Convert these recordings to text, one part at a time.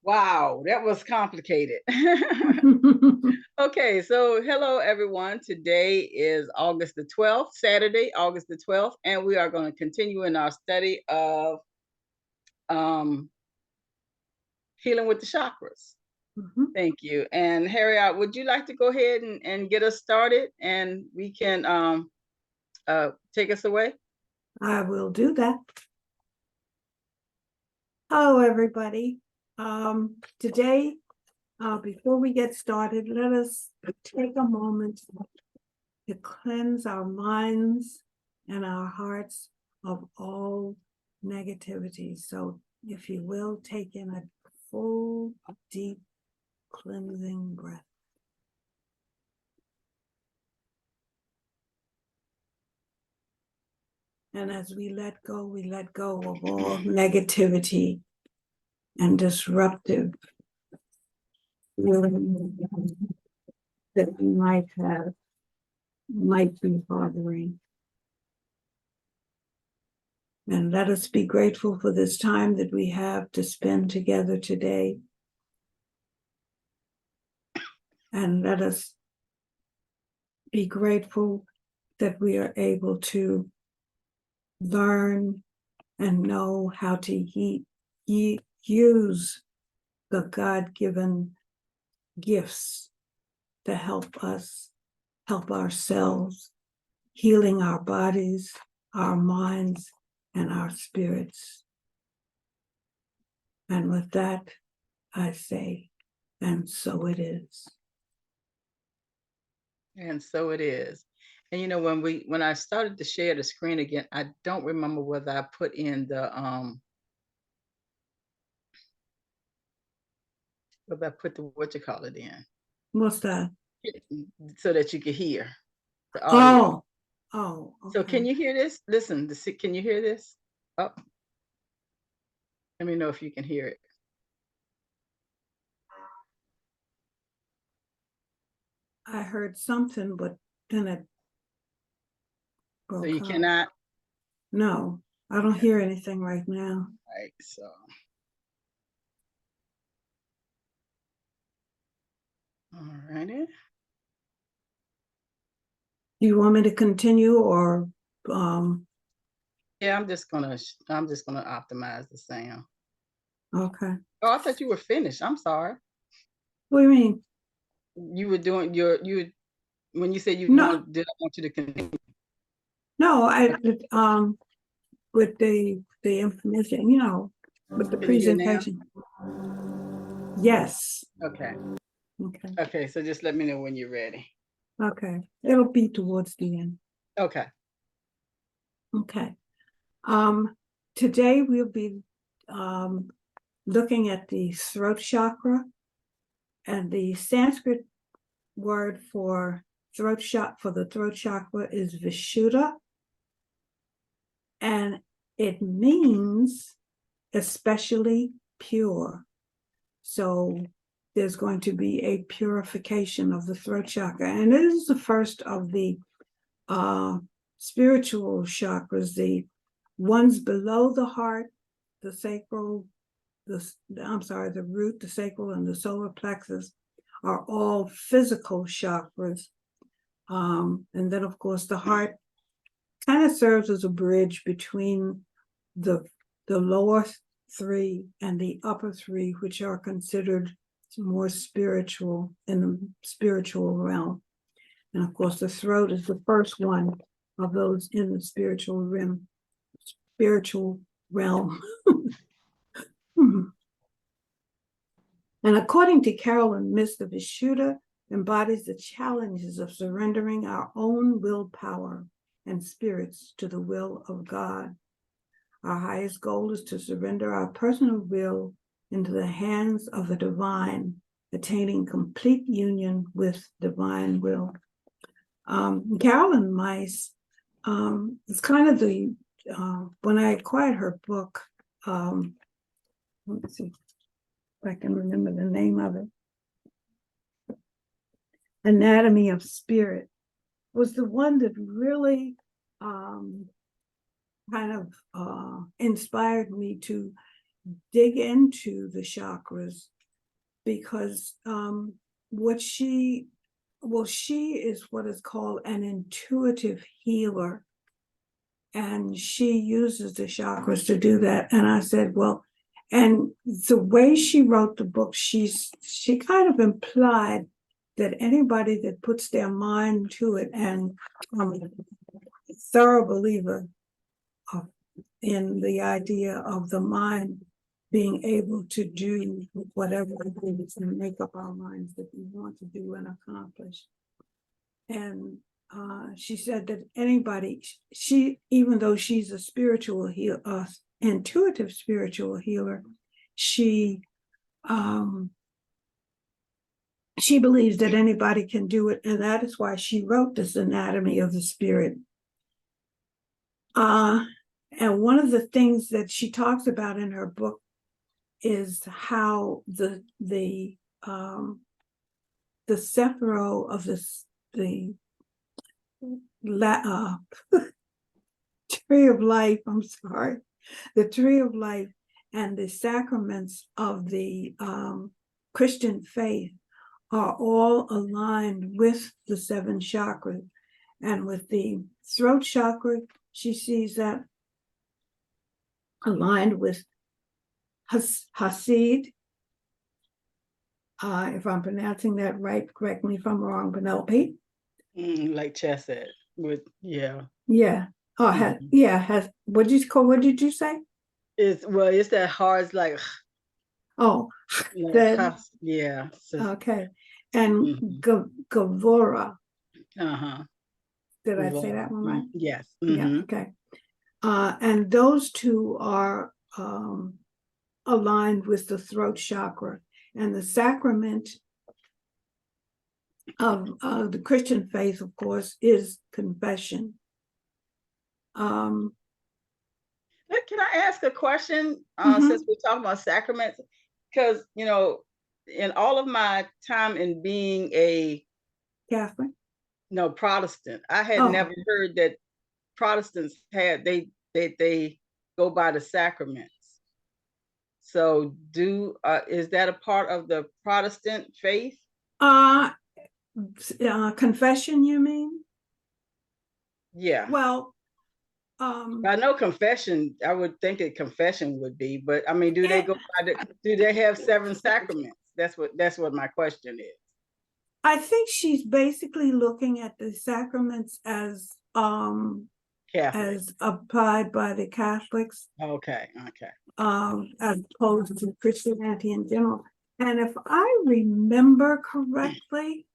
Wow, that was complicated. Okay, so hello everyone. Today is August the 12th, Saturday, August the 12th, and we are going to continue in our study of um, healing with the chakras. Mhm. Thank you. And Harriott, would you like to go ahead and get us started and we can take us away? I will do that. Hello, everybody. Today, before we get started, let us take a moment to cleanse our minds and our hearts of all negativity. So, if you will, take in a full, deep, cleansing breath. And as we let go of all negativity and disruptive feelings that we might be harboring. And let us be grateful for this time that we have to spend together today. And let us be grateful that we are able to learn and know how to use the God-given gifts to help us, help ourselves, healing our bodies, our minds, and our spirits. And with that, I say, and so it is. And so it is. And you know, when I started to share the screen again, I don't remember whether I put in the what you call it in. What's that? So that you could hear the audio. Oh, okay. So can you hear this? Listen, can you hear this? Oh, let me know if you can hear it. I heard something, but then it broke So you up. cannot? No, I don't hear anything right now. Right, so. All righty. Do you want me to continue or Yeah, I'm just gonna optimize the sound. okay. Oh, I thought you were finished. I'm sorry. What do you mean? You were doing when you said did I want you to continue? No, I with the information, with the Can you hear now? presentation. Yes. Okay. Okay. Okay, so just let me know when you're ready. Okay. It'll be towards the end. Okay. Okay. Today we'll be looking at the throat chakra, and the Sanskrit word for the throat chakra is Vishuddha, and it means especially pure. So there's going to be a purification of the throat chakra, and it is the first of the spiritual chakras, the ones below the heart, the sacral, the root, the sacral, and the solar plexus are all physical chakras. And then, of course, the heart kind of serves as a bridge between the lower three and the upper three, which are considered more spiritual in the spiritual realm. And of course, the throat is the first one of those in the spiritual realm. And according to Carolyn Miss, the Vishuddha embodies the challenges of surrendering our own willpower and spirits to the will of God. Our highest goal is to surrender our personal will into the hands of the divine, attaining complete union with divine will. Carolyn Mice is kind of the, when I acquired her book, let's see if I can remember the name of it, Anatomy of Spirit, was the one that really kind of inspired me to dig into the chakras because she is what is called an intuitive healer, and she uses the chakras to do that. And I said, well, and the way she wrote the book, she kind of implied that anybody that puts their mind to it, and I'm a thorough believer in the idea of the mind being able to do whatever it is and make up our minds that we want to do and accomplish. And she said that anybody, even though she's a spiritual healer, intuitive spiritual healer, she believes that anybody can do it, and that is why she wrote this Anatomy of the Spirit. And one of the things that she talks about in her book is how the sephiro of the tree of life, I'm sorry, the tree of life and the sacraments of the Christian faith are all aligned with the 7 chakras. And with the throat chakra, she sees that aligned with Hasid. If I'm pronouncing that right, correct me if I'm wrong, Penelope. Like Chess said, Yeah. Oh, what did you say? It's that hard, like, oh, like yeah. Okay. And Gavora. Did I say that one right? Yes. Yeah, okay. And those two are aligned with the throat chakra. And the sacrament of the Christian faith, of course, is confession. Can I ask a question since we're talking about sacraments? Because, in all of my time in being a Catholic, Protestant, I had never heard that Protestants they go by the sacraments. So is that a part of the Protestant faith? Confession, you mean? Yeah. Well, I know confession, I would think that confession would be, but I mean, do they have 7 sacraments? That's what my question is. I think she's basically looking at the sacraments as applied by the Catholics. Okay. As opposed to Christianity in general. And if I remember correctly,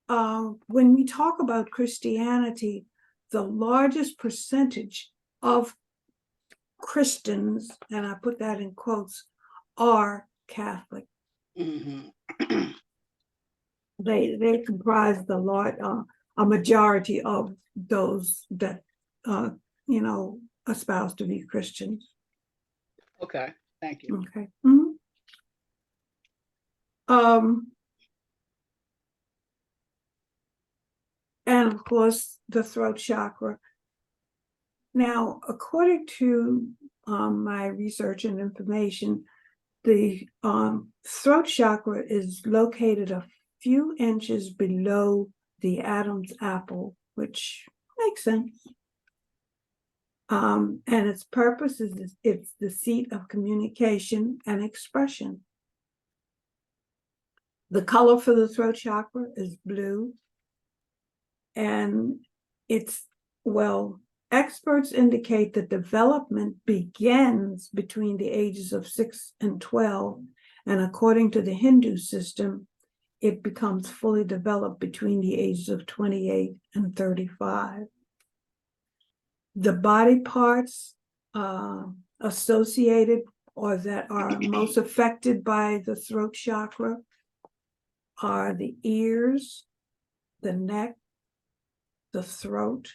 when we talk about Christianity, the largest percentage of Christians, and I put that in quotes, are Catholic. They comprise a majority of those that espouse to be Christians. Okay, thank you. Okay. And of course, the throat chakra. Now, according to my research and information, the throat chakra is located a few inches below the Adam's apple, which makes sense. And its purpose is it's the seat of communication and expression. The color for the throat chakra is blue. And experts indicate that development begins between the ages of 6 and 12. And according to the Hindu system, it becomes fully developed between the ages of 28 and 35. The body parts associated or that are most affected by the throat chakra are the ears, the neck, the throat,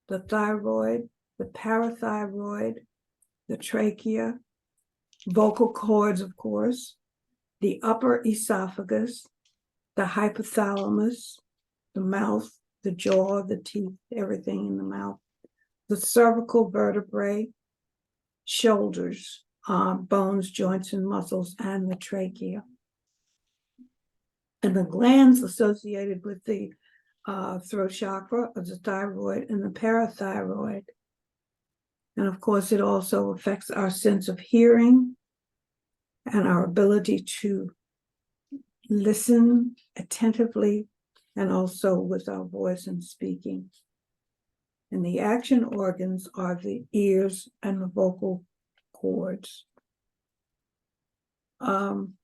the thyroid, the parathyroid, the trachea, vocal cords, of course, the upper esophagus, the hypothalamus, the mouth, the jaw, the teeth, everything in the mouth, the cervical vertebrae, shoulders, bones, joints, and muscles, and the trachea. And the glands associated with the throat chakra are the thyroid and the parathyroid. And of course, it also affects our sense of hearing and our ability to listen attentively, and also with our voice and speaking. And the action organs are the ears and the vocal cords. And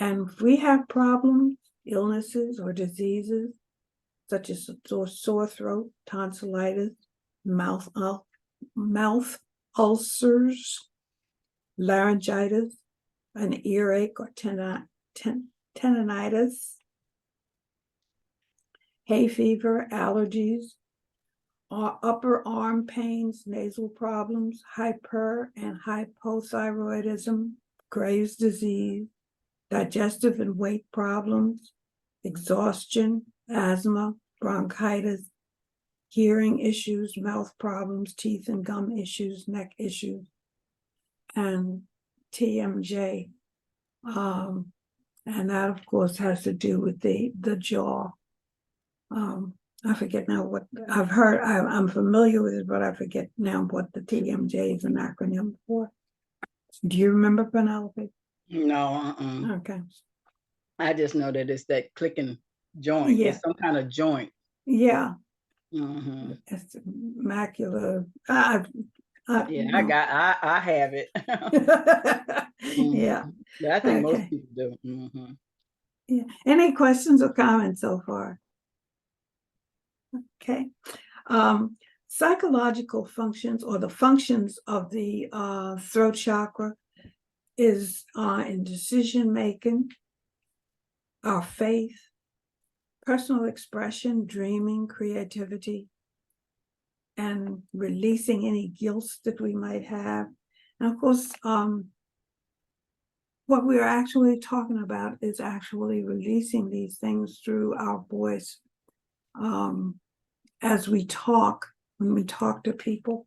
if we have problems, illnesses, or diseases, such as sore throat, tonsillitis, mouth ulcers, laryngitis, an earache or tendinitis, hay fever, allergies, upper arm pains, nasal problems, hyper and hypothyroidism, Graves' disease, digestive and weight problems, exhaustion, asthma, bronchitis, hearing issues, mouth problems, teeth and gum issues, neck issues, and TMJ. And that, of course, has to do with the jaw. I forget now what I've heard. I'm familiar with it, but I forget now what the TMJ is an acronym for. Do you remember, Penelope? No, Okay. I just know that it's that clicking joint. Yeah. It's some kind of joint. Yeah. Mm-hmm. It's macular. Yeah, no. I have it. Yeah. But I think most Okay. people do. Mm-hmm. Yeah. Any questions or comments so far? Okay. Psychological functions, or the functions of the throat chakra, is in decision making, our faith, personal expression, dreaming, creativity, and releasing any guilt that we might have. And of course, what we're actually talking about is actually releasing these things through our voice as we talk, when we talk to people.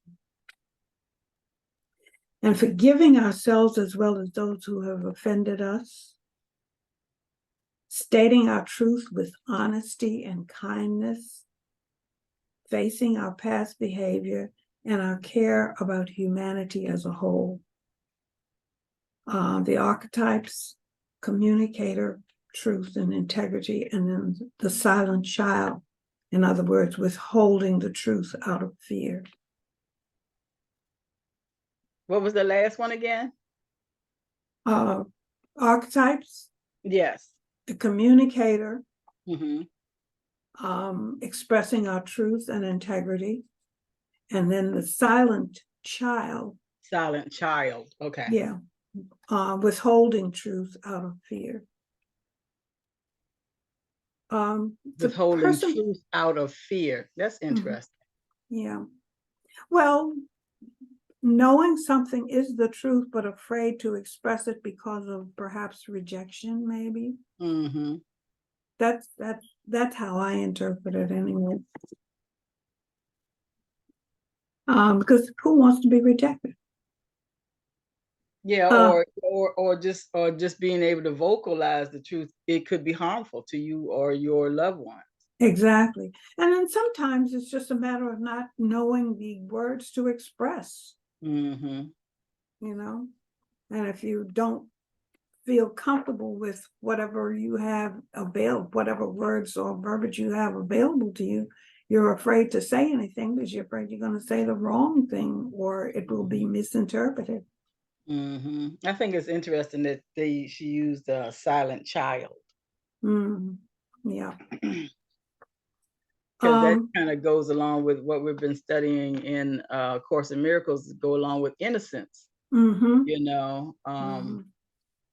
And forgiving ourselves as well as those who have offended us. Stating our truth with honesty and kindness. Facing our past behavior and our care about humanity as a whole. The archetypes: communicator, truth and integrity, and then the silent child. In other words, withholding the truth out of fear. What was the last one again? Archetypes. Yes. The communicator. Mm-hmm. Expressing our truth and integrity. And then the silent child. Silent child. Okay. Yeah. Withholding truth out of fear. Withholding truth out of fear. That's interesting. Yeah. Well, knowing something is the truth, but afraid to express it because of perhaps rejection, maybe. Mm-hmm. That's how I interpret it anyway. Because who wants to be rejected? Yeah, or just being able to vocalize the truth, it could be harmful to you or your loved ones. Exactly. And then sometimes it's just a matter of not knowing the words to express. Mm-hmm. You know, and if you don't feel comfortable with whatever you have available, whatever words or verbiage you have available to you, you're afraid to say anything because you're afraid you're going to say the wrong thing or it will be misinterpreted. Mm-hmm. I think it's interesting that she used a silent child. Yeah. Because that kind of goes along with what we've been studying in Course in Miracles, go along with innocence. You know,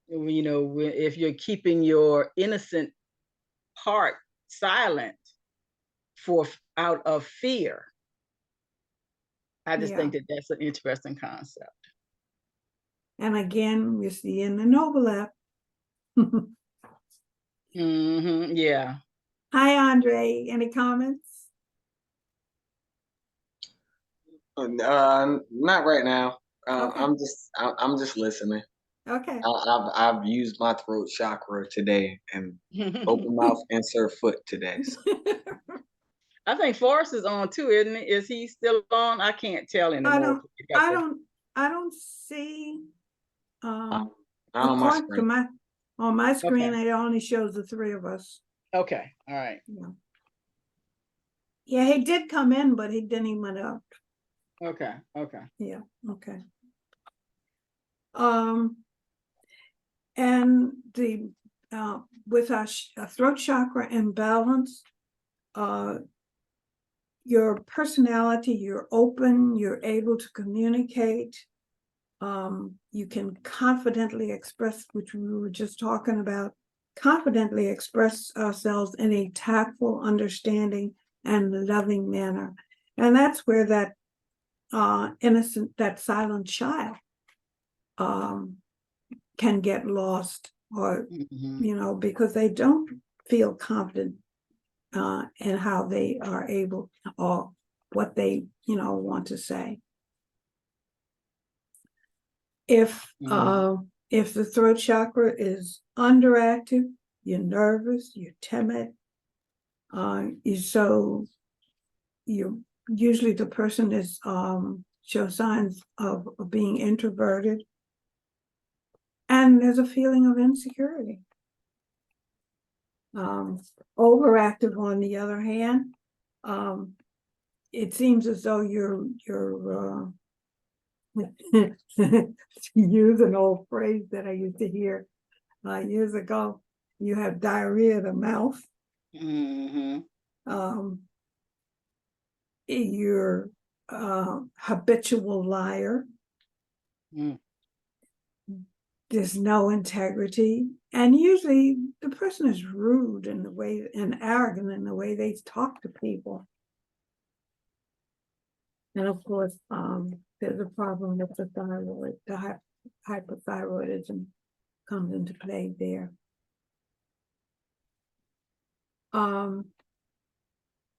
you know, if you're keeping your innocent heart silent out of fear, I just think that that's an interesting concept. And again, we're seeing the Noble app. Yeah. Hi, Andre. Any comments? Not right now. Okay. I'm just listening. Okay. I've used my throat chakra today and open mouth insert foot today. So I think Forrest is on too, isn't he? Is he still on? I can't tell I anymore. don't, I don't, I don't see, not on my according to screen. on my screen, Okay. it only shows the three of us. Okay. All right. Yeah. Yeah, he did come in, but he didn't even up. Okay. Okay. Yeah, okay. And the with our throat chakra imbalance, your personality, you're open, you're able to communicate, you can confidently express, which we were just talking about, confidently express ourselves in a tactful, understanding, and loving manner. And that's where that innocent, that silent child can get lost, or because they don't feel confident in how they are able, or what they want to say. If the throat chakra is underactive, you're nervous, you're timid, so you usually the person is show signs of being introverted, and there's a feeling of insecurity. Overactive, on the other hand, it seems as though you're to use an old phrase that I used to hear years ago, you have diarrhea of the mouth. You're a habitual liar. There's no integrity, and usually the person is rude in the way and arrogant in the way they talk to people. And of course, there's a problem with the thyroid. The hypothyroidism comes into play there.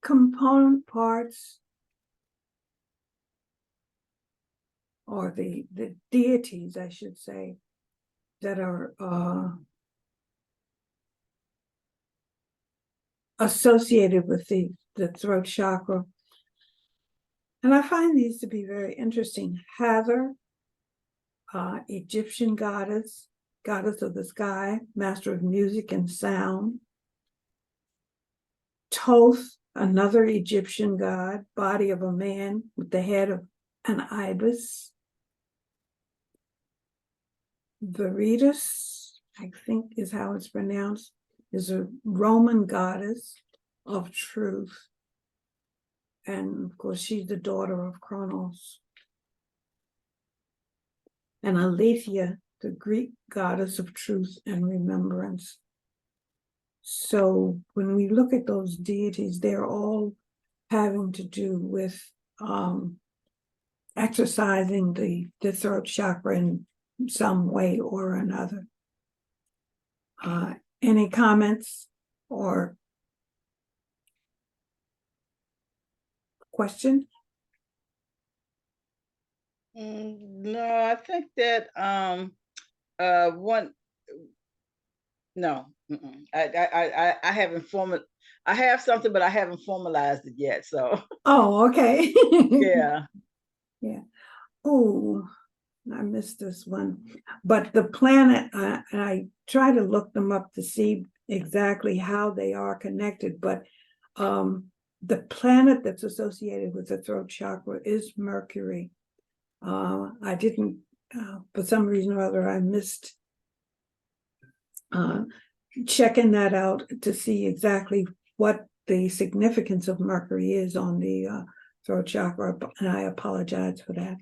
Component parts, or the deities, I should say, that are associated with the throat chakra. And I find these to be very interesting. Hathor, Egyptian goddess of the sky, master of music and sound. Thoth, another Egyptian god, body of a man with the head of an ibis. Veritas, I think is how it's pronounced, is a Roman goddess of truth. And of course, she's the daughter of Kronos. And Aletheia, the Greek goddess of truth and remembrance. So when we look at those deities, they're all having to do with exercising the throat chakra in some way or another. Any comments or question? No, I think that one. No, I haven't I have something, but I haven't formalized it yet. So. Oh, okay. Yeah. Yeah. Oh, I missed this one. But the planet, I try to look them up to see exactly how they are connected. But the planet that's associated with the throat chakra is Mercury. I didn't, for some reason or other, I missed checking that out to see exactly what the significance of Mercury is on the throat chakra, and I apologize for that.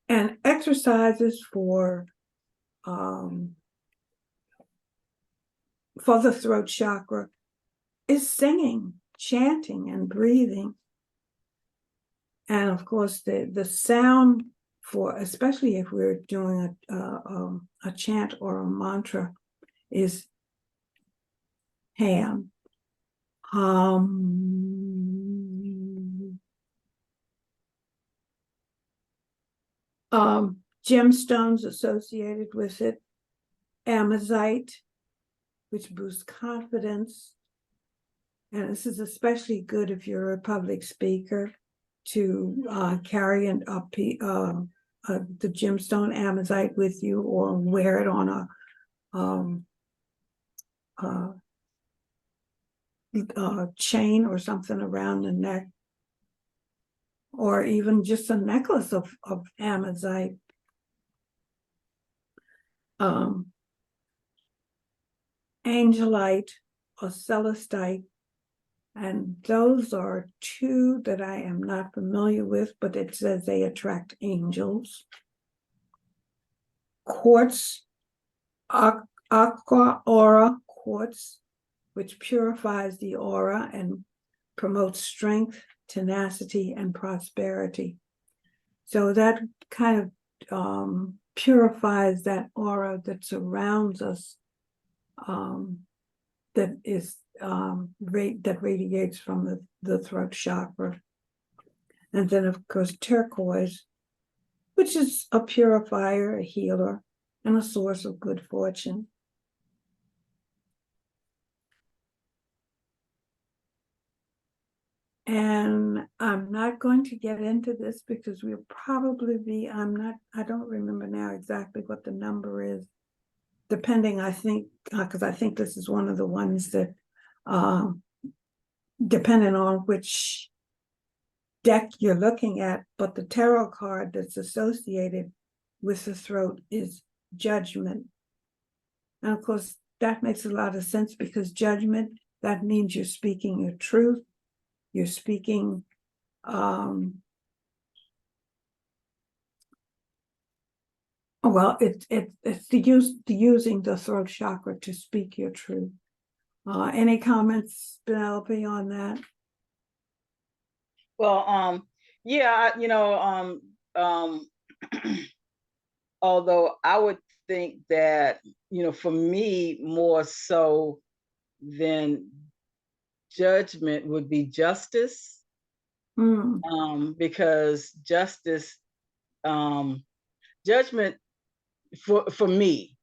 And exercises for the throat chakra is singing, chanting, and breathing. And of course, the sound for, especially if we're doing a chant or a mantra, is ham. Gemstones associated with it, amazite, which boosts confidence. And this is especially good if you're a public speaker, to carry the gemstone amazite with you, or wear it on a chain or something around the neck, or even just a necklace of amazite. Angelite or celestite, and those are two that I am not familiar with, but it says they attract angels. Quartz, aqua aura quartz, which purifies the aura and promotes strength, tenacity, and prosperity. So that kind of purifies that aura that surrounds us, that is that radiates from the throat chakra. And then, of course, turquoise, which is a purifier, a healer, and a source of good fortune. And I'm not going to get into this because we'll probably be, I don't remember now exactly what the number is, depending, I think, because I think this is one of the ones that, depending on which deck you're looking at, but the tarot card that's associated with the throat is Judgment. And of course, that makes a lot of sense, because judgment, that means you're speaking your truth. You're speaking, well, it's using the throat chakra to speak your truth. Any comments, Penelope, on that? Well, yeah, although I would think that, for me, more so than judgment would be justice. Because justice, judgment for me,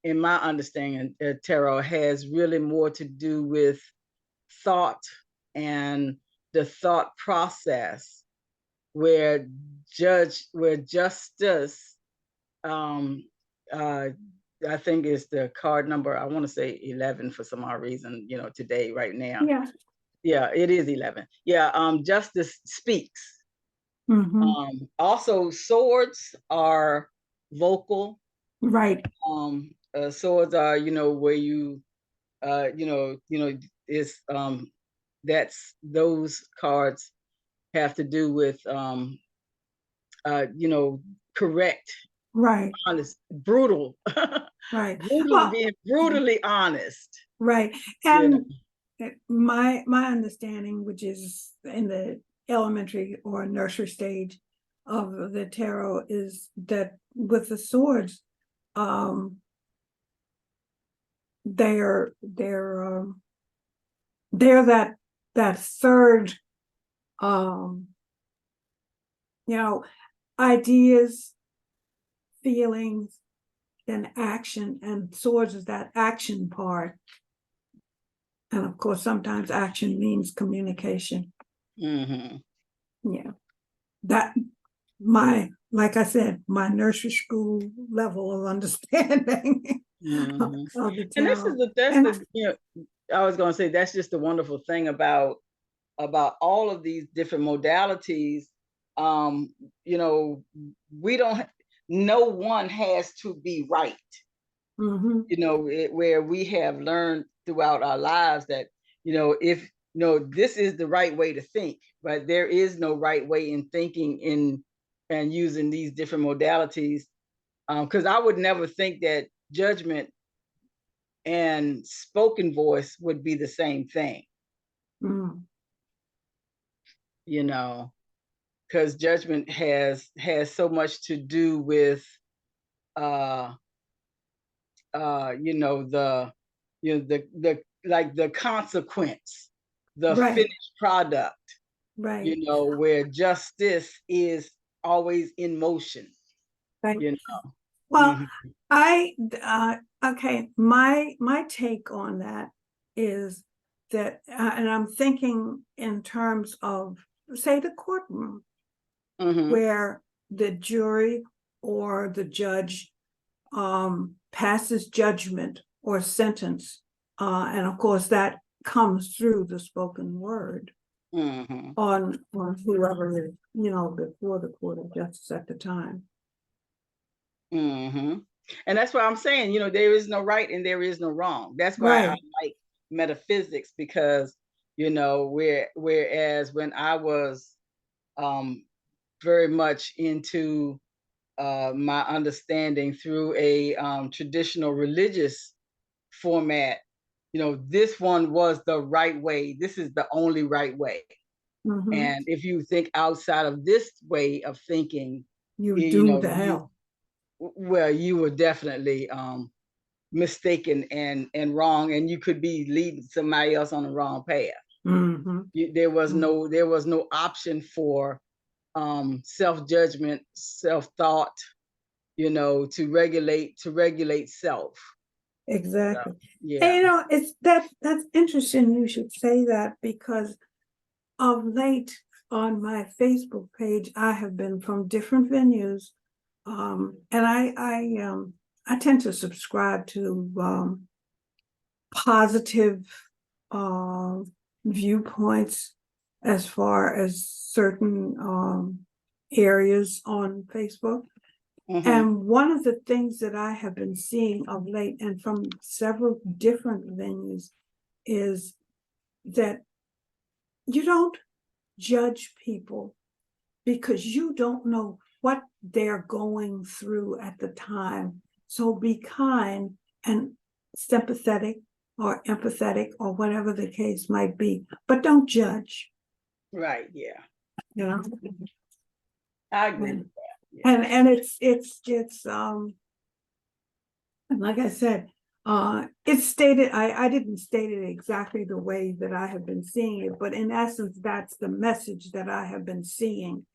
in my understanding, tarot has really more to do with thought and the thought process, where justice, I think is the card number, I want to say 11 for some odd reason, today, right now. Yeah, it is 11. Yeah, justice speaks. Also, swords are vocal. Right. Swords are, where you, is that's, those cards have to do with, correct, right, honest, brutal, right, being brutally honest. Right. And my understanding, which is in the elementary or nursery stage of the tarot, is that with the swords, they're that third, ideas, feelings, then action, and swords is that action part. And of course, sometimes action means communication. Yeah, that like I said, my nursery school level of understanding of the tarot. And I was going to say, that's just the wonderful thing about all of these different modalities. We don't, no one has to be right. Where we have learned throughout our lives that, if this is the right way to think, but there is no right way in thinking and using these different modalities. Because I would never think that judgment and spoken voice would be the same thing. Because judgment has so much to do with the consequence, the finished product, right, where justice is always in motion, Right. you know. Well, Mhm. okay, my take on that is that, and I'm thinking in terms of, say, the courtroom, Mhm. where the jury or the judge passes judgment or sentence, and of course that comes through the spoken word Mhm. on whoever is, before the court of justice at the time. Mhm. And that's why I'm saying, there is no right and there is no wrong. That's why I Right. like metaphysics, because, whereas when I was um very much into my understanding through a traditional religious format, this one was the right way. This is the only right way. Mhm. And if you think outside of this way of thinking, You you doomed know, to you hell. well, you were definitely mistaken and wrong, and you could be leading somebody else on the wrong path. Mm-hmm. There was no option for self-judgment, self-thought, to regulate self. So, Exactly. And yeah. it's that's interesting you should say that, because of late on my Facebook page, I have been from different venues. And I tend to subscribe to positive viewpoints as far as certain areas on Facebook. Hmm. And one of the things that I have been seeing of late, and from several different venues, is that you don't judge people because you don't know what they're going through at the time. So be kind and sympathetic or empathetic or whatever the case might be, but don't judge, Right. Yeah. you know. I agree And with that. Yeah. and like I said, it's stated, I didn't state it exactly the way that I have been seeing it, but in essence, that's the message that I have been seeing,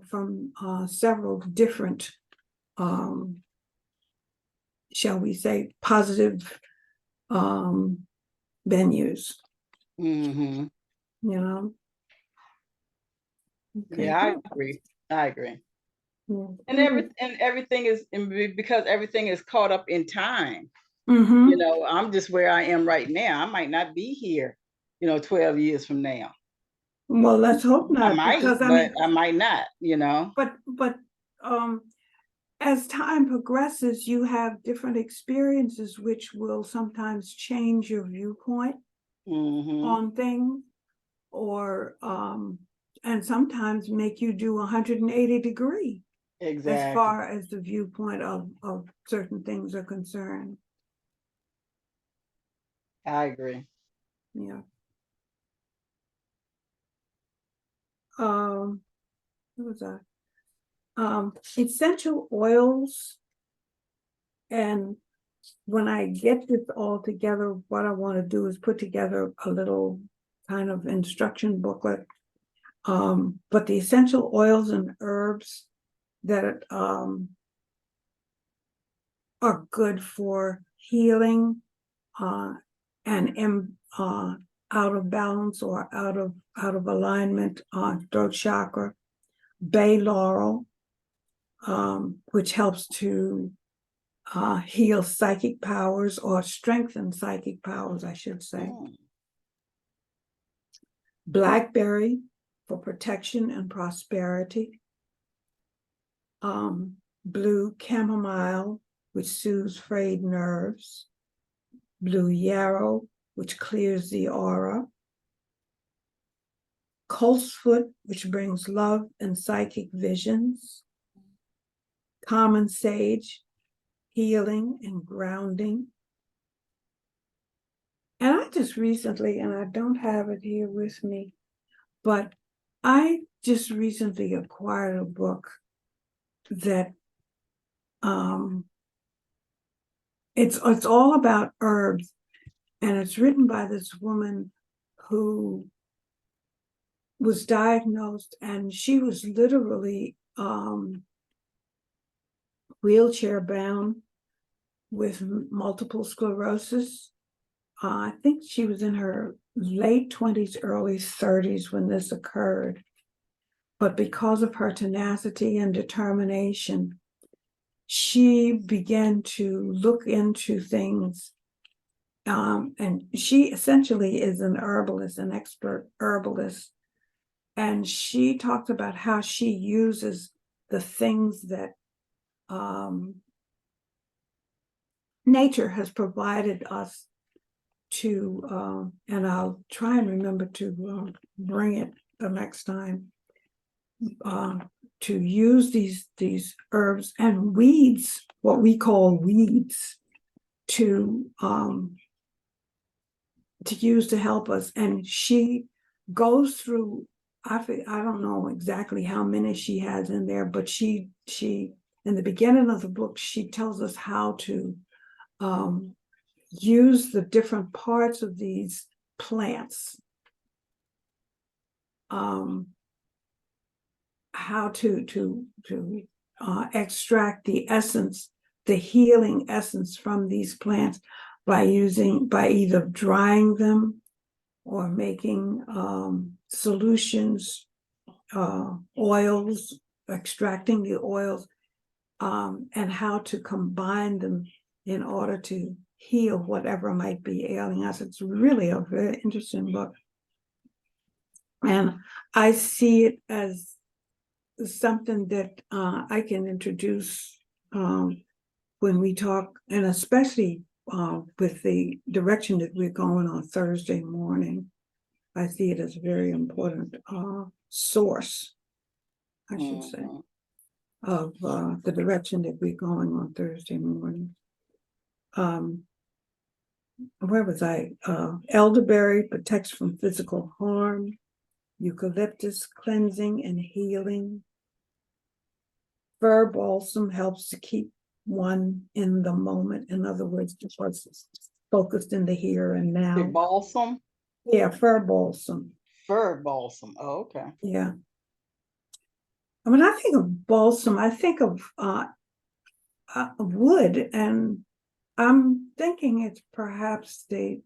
from several different, shall we say, positive venues, Hmm. you know. Okay, Yeah, I good. agree. I agree. And Mm-hmm. everything is, because everything is caught up in time. Mm-hmm. I'm just where I am right now. I might not be here, 12 years from now. Well, let's hope I not, might, because I but mean, I might not. but um, as time progresses, you have different experiences which will sometimes change your viewpoint Hmm. on things, or and sometimes make you do 180-degree as Exactly. far as the viewpoint of certain things are concerned. I agree. Yeah. What was that? Essential oils. And when I get this all together, what I want to do is put together a little kind of instruction booklet. But the essential oils and herbs that are good for healing and out of balance or out of alignment, throat chakra, bay laurel, which helps to heal psychic powers, or strengthen psychic powers, I should say. Mm. Blackberry for protection and prosperity. Blue chamomile, which soothes frayed nerves. Blue yarrow, which clears the aura. Coltsfoot, which brings love and psychic visions. Common sage, healing and grounding. And I just recently, and I don't have it here with me, but I just recently acquired a book that it's all about herbs, and it's written by this woman who was diagnosed, and she was literally wheelchair bound with multiple sclerosis. I think she was in her late 20s, early 30s when this occurred. But because of her tenacity and determination, she began to look into things. And she essentially is an herbalist, an expert herbalist. And she talked about how she uses the things that nature has provided us to, and I'll try and remember to bring it the next time, to use these herbs and weeds, what we call weeds, to use to help us. And she goes through, I don't know exactly how many she has in there, but she in the beginning of the book, she tells us how to use the different parts of these plants, how to extract the essence, the healing essence from these plants by either drying them or making solutions, oils, extracting the oils, and how to combine them in order to heal whatever might be ailing us. It's really a very interesting book. And I see it as something that I can introduce when we talk, and especially with the direction that we're going on Thursday morning. I see it as a very important source, I should say, of the direction that we're going on Thursday morning. Where was I? Elderberry protects from physical harm. Eucalyptus, cleansing and healing. Fir balsam helps to keep one in the moment. In other words, just focused in the here and now. The balsam? Yeah, fir balsam. Fir balsam. Oh, okay. Yeah. When I think of balsam, I think of wood, and I'm thinking it's perhaps the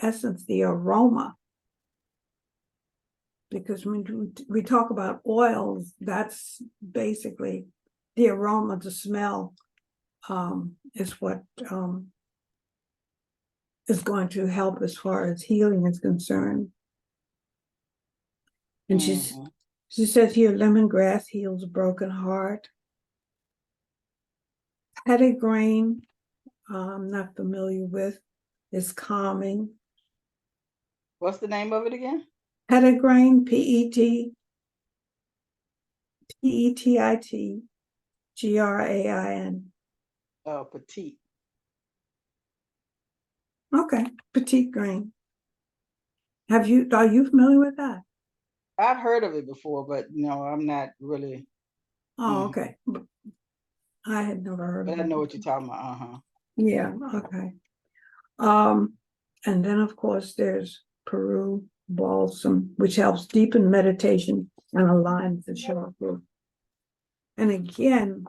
essence, the aroma. Because when we talk about oils, that's basically the aroma, the smell, is what is going to help as far as healing is concerned. And she says here, lemongrass heals a broken heart. Petitgrain, I'm not familiar with, is calming. What's the name of it again? Petitgrain, Petitgrain. Oh, petite. Okay, petite grain. Are you familiar with that? I've heard of it before, but no, I'm not really. Oh, okay. I had never heard of it. But I know what you're talking about. Yeah, okay. And then of course there's Peru balsam, which helps deepen meditation and aligns the chakra. And again,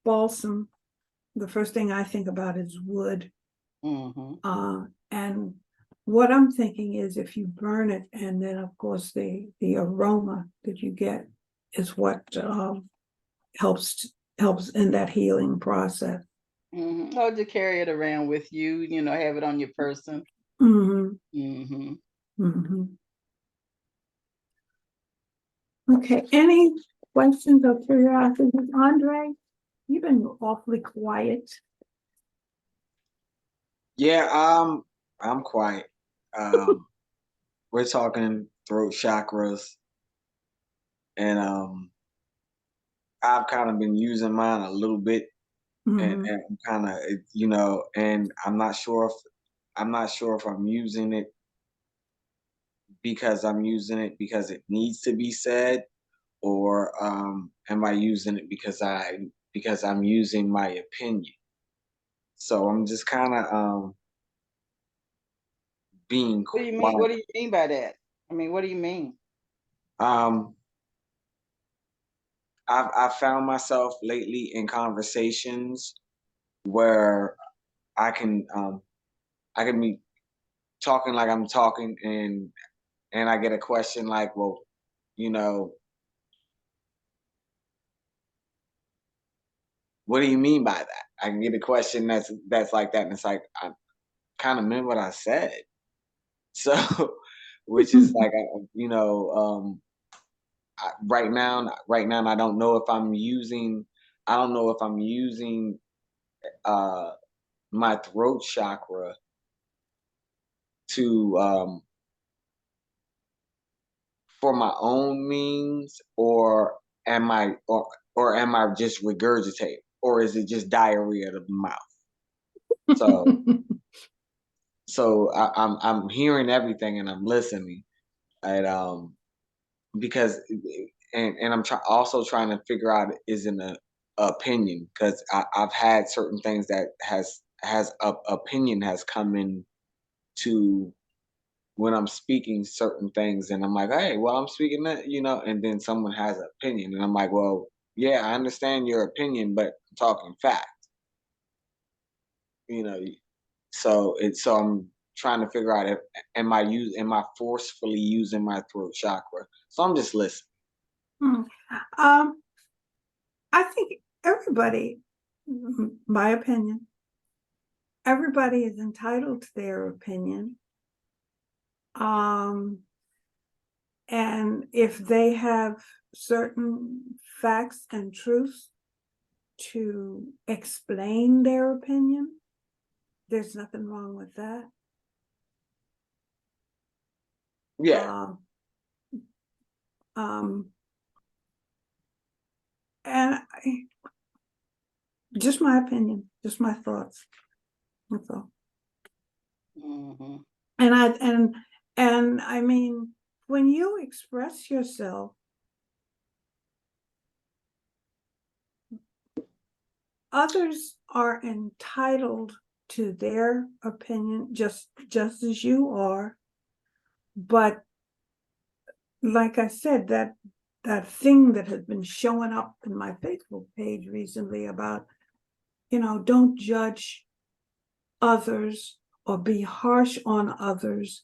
balsam, the first thing I think about is wood. And what I'm thinking is if you burn it, and then of course the aroma that you get is what helps in that healing process. Or to carry it around with you, have it on your person. Okay, any questions or curiosities? Andre, you've been awfully quiet. Yeah, I'm quiet. We're talking throat chakras, and I've kind of been using mine a little bit, and I'm kind of, and I'm not sure if I'm using it because it needs to be said, or am I using it because I'm using my opinion. So I'm just kind of being What do you mean? quiet. What do you mean by that? I mean, what do you mean? I've found myself lately in conversations where I can be talking like I'm talking, and I get a question like, well, you know, what do you mean by that? I can get a question that's like that, and it's like I kind of meant what I said. So, which is like, right now, I don't know if I'm using, I don't know if I'm using uh, my throat chakra to for my own means, or am I just regurgitating, or is it just diarrhea of the mouth? So I'm hearing everything and I'm listening, and because and I'm also trying to figure out, is in a opinion, because I've had certain things that has a opinion has come in to when I'm speaking certain things, and I'm like, hey, well, I'm speaking that, and then someone has an opinion, and I'm like, well, yeah, I understand your opinion, but I'm talking fact, you know. So I'm trying to figure out, if am I forcefully using my throat chakra? So I'm just listening. Hmm. I think everybody, my opinion, everybody is entitled to their opinion. And if they have certain facts and truths to explain their opinion, there's nothing wrong with that. Yeah. And just my opinion, just my thoughts. That's all. Mm-hmm. And I mean, when you express yourself, others are entitled to their opinion, just as you are. But like I said, that thing that has been showing up in my Facebook page recently about, don't judge others or be harsh on others.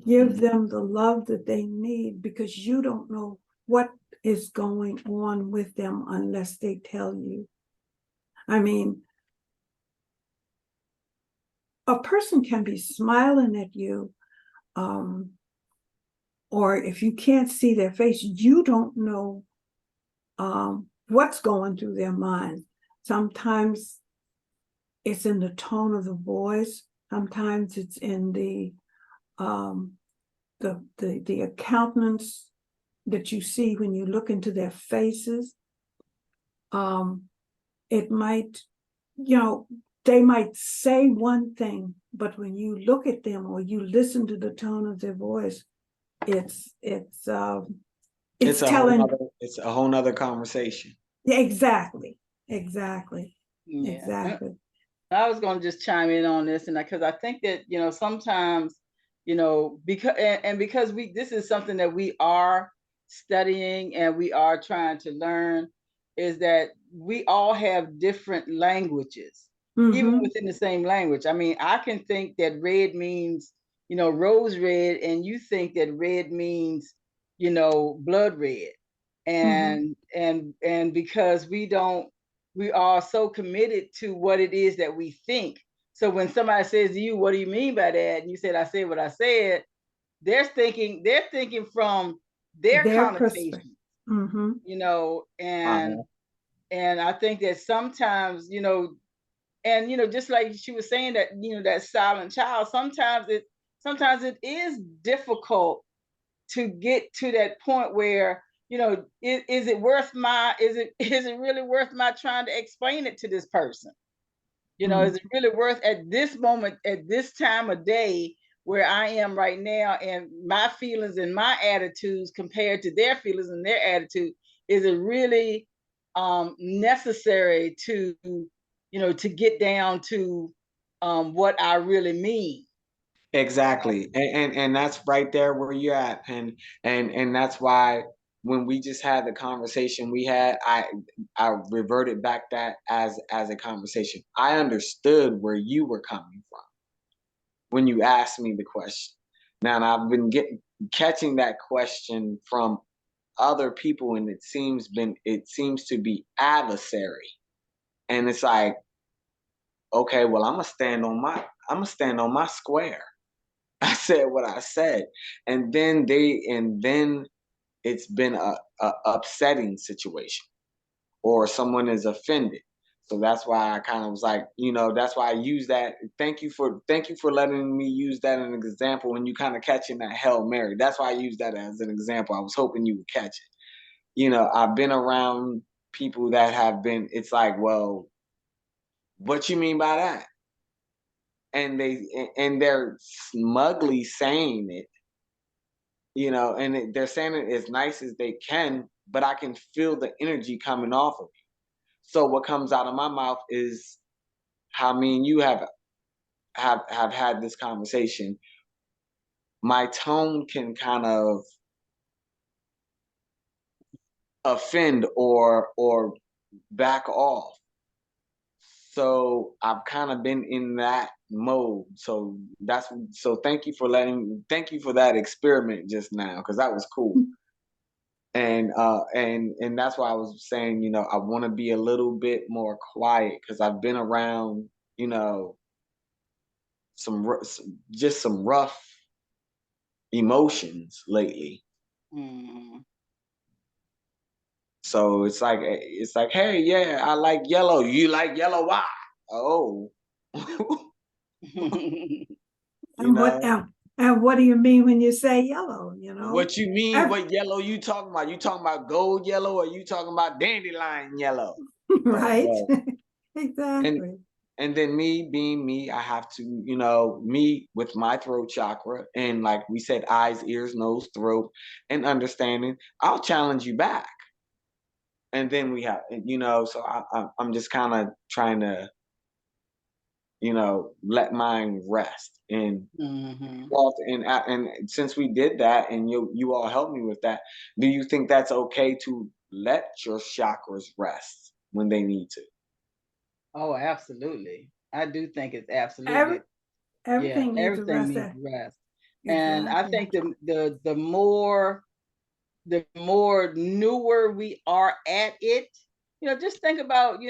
Give them the love that they need, because you don't know what is going on with them unless they tell you. I mean, a person can be smiling at you, or if you can't see their face, you don't know what's going through their mind. Sometimes it's in the tone of the voice. Sometimes it's in the countenance that you see when you look into their faces. It might, they might say one thing, but when you look at them or you listen to the tone of their voice, it's telling. It's a whole nother conversation. Yeah, exactly. Yeah. Exactly. I was going to just chime in on this, and because I think that sometimes because this is something that we are studying and we are trying to learn, is that we all have different languages, even within the same language. I mean, I can think that red means rose red, and you think that red means blood red, and because we are so committed to what it is that we think. So when somebody says to you, what do you mean by that? And you said, I said what I said, they're thinking from their connotation, and I think that sometimes, and just like she was saying, that that silent child, sometimes it is difficult to get to that point where is it really worth my trying to explain it to this person? Is it really worth, at this moment, at this time of day where I am right now, and my feelings and my attitudes compared to their feelings and their attitude, is it really necessary to to get down to what I really mean? Exactly. And that's right there where you're at. And that's why when we just had the conversation we had, I reverted back that as a conversation. I understood where you were coming from when you asked me the question. Now, and I've been catching that question from other people, and it seems to be adversary. And it's like, okay, well, I'm gonna stand on my square. I said what I said, and then it's been a upsetting situation, or someone is offended. So that's why I kind of was like, that's why I use that. Thank you for letting me use that as an example when you kind of catching that Hail Mary. That's why I use that as an example. I was hoping you would catch it. I've been around people that have been, it's like, well, what you mean by that? And they're smugly saying it, and they're saying it as nice as they can, but I can feel the energy coming off of you. So what comes out of my mouth is how me and you have had this conversation. My tone can kind of offend or back off. So I've kind of been in that mode. So thank you for that experiment just now, because that was cool. And that's why I was saying, I want to be a little bit more quiet, because I've been around, some rough emotions lately. Mm. So it's like, hey, yeah, I like yellow. You like yellow? Why? Oh. And what do you mean when you say yellow? What you mean? What yellow you talking about? You talking about gold yellow, or you talking about dandelion yellow? Right. Oh, well. Exactly. And then me being me, I have to, me with my throat chakra, and like we said, eyes, ears, nose, throat, and understanding, I'll challenge you back. And then we have, so I'm just kind of trying to, let mine rest. And and since we did that, and you all helped me with that, do you think that's okay to let your chakras rest when they need to? Oh, absolutely. I do think it's absolutely. Everything needs to everything rest. needs rest. Exactly. And I think the more newer we are at it, just think about,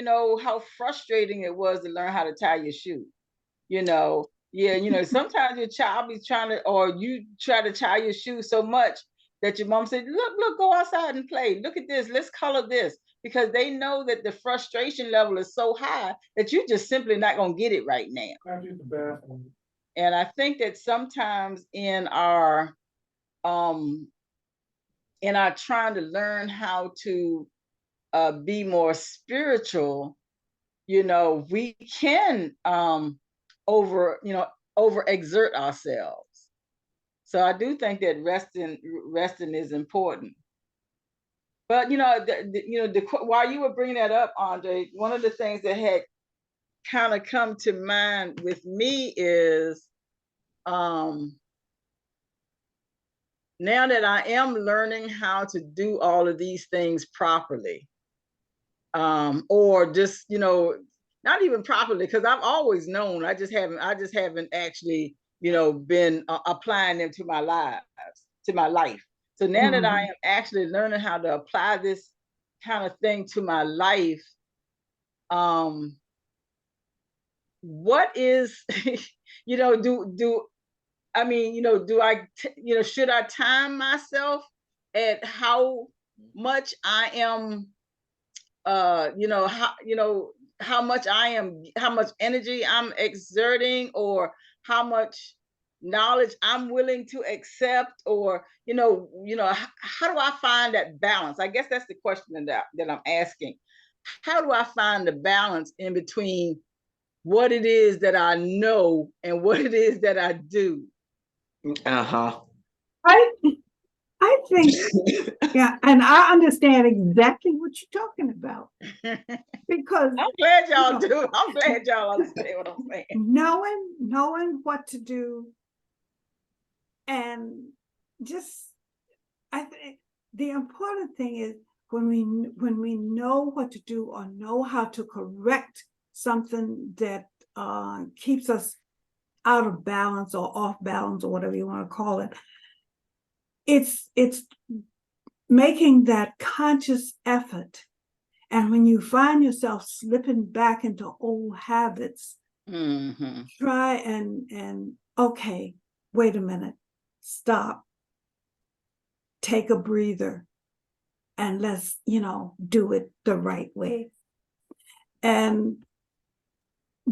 how frustrating it was to learn how to tie your shoe. Sometimes your child be trying to, or you try to tie your shoe so much that your mom said, look, go outside and play. Look at this. Let's color this. Because they know that the frustration level is so high that you're just simply not going to get it right now. And I think that sometimes in our trying to learn how to be more spiritual, we can overexert ourselves. So I do think that resting is important. But while you were bringing that up, Andre, one of the things that had kind of come to mind with me is now that I am learning how to do all of these things properly, or just not even properly, because I've always known. I just haven't actually been applying them to my life. So now that I am actually learning how to apply this kind of thing to my life, what is do I mean, should I time myself at how much I am how much energy I'm exerting, or how much knowledge I'm willing to accept, or how do I find that balance? I guess that's the question that I'm asking. How do I find the balance in between what it is that I know and what it is that I do? I think, yeah, and I understand exactly what you're talking about. Because I'm glad y'all do. I'm glad y'all understand what I'm saying. Knowing what to do, and just the important thing is when we know what to do or know how to correct something that keeps us out of balance or off balance or whatever you want to call it. It's making that conscious effort. And when you find yourself slipping back into old habits, try and okay, wait a minute, stop, take a breather, and let's, do it the right way. And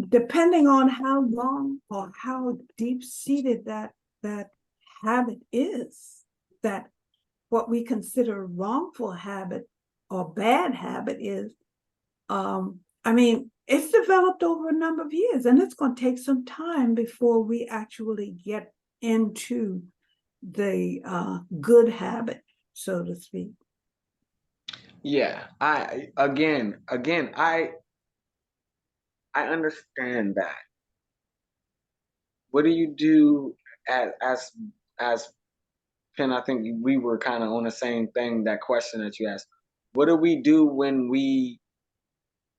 depending on how long or how deep-seated that habit is, that what we consider wrongful habit or bad habit is, it's developed over a number of years, and it's going to take some time before we actually get into the good habit, so to speak. Yeah, I understand that. What do you do as Penn? I think we were kind of on the same thing, that question that you asked. What do we do when we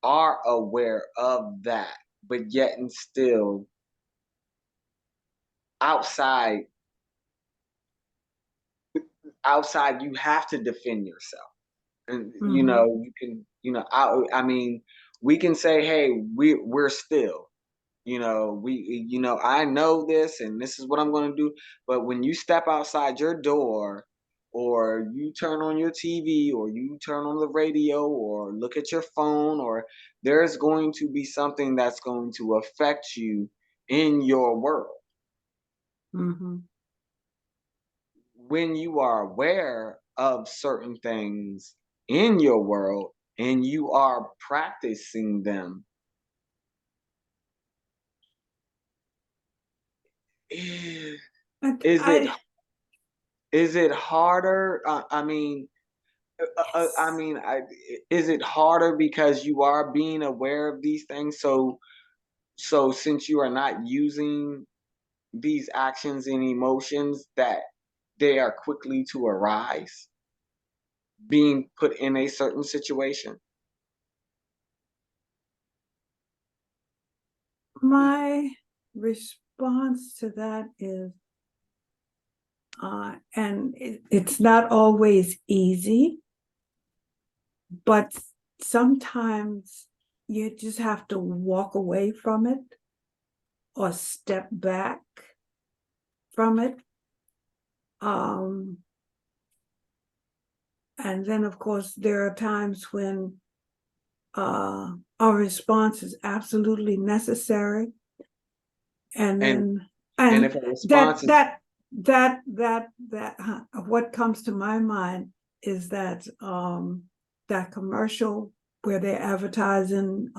are aware of that, but yet and still outside you have to defend yourself? And you can, we can say, hey, we're still, I know this and this is what I'm going to do. But when you step outside your door, or you turn on your TV, or you turn on the radio, or look at your phone, or there's going to be something that's going to affect you in your world. When you are aware of certain things in your world and you are practicing them, is it harder? Is it harder because you are being aware of these things? So since you are not using these actions and emotions, that they are quickly to arise, being put in a certain situation? My response to that is, and it's not always easy, but sometimes you just have to walk away from it or step back from it. And then, of course, there are times when our response is absolutely necessary. And if a response what comes to my mind is that that commercial where they're advertising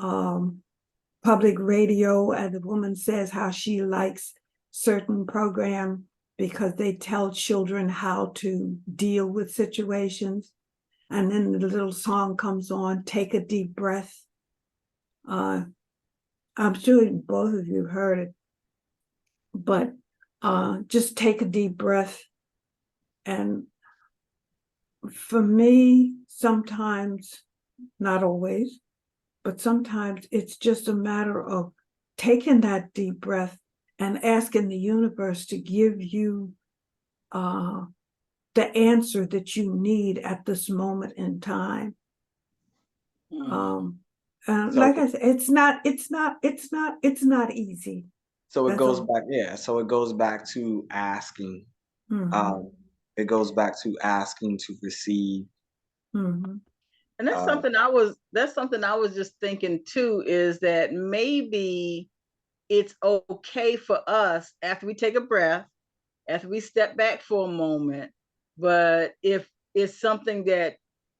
public radio, and the woman says how she likes certain program because they tell children how to deal with situations. And then the little song comes on, take a deep breath. I'm sure both of you heard it, but just take a deep breath. And for me, sometimes, not always, but sometimes it's just a matter of taking that deep breath and asking the universe to give you the answer that you need at this moment in time. Like I said, it's not easy. So it goes back, So it goes back to asking. It goes back to asking to receive. And that's something I was just thinking too, is that maybe it's okay for us after we take a breath, after we step back for a moment, but if it's something that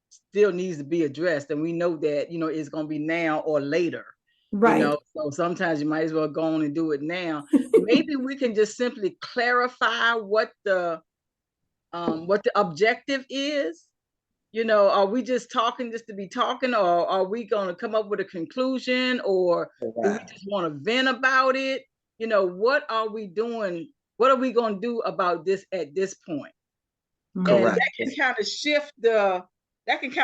still needs to be addressed, and we know that, it's going to be now or later. Right. So sometimes you might as well go on and do it now. Maybe we can just simply clarify what the objective is. Are we just talking just to be talking, or are we going to come up with a conclusion, or do we just want to vent about it? What are we doing? What are we going to do about this at this point? And Correct. that can kind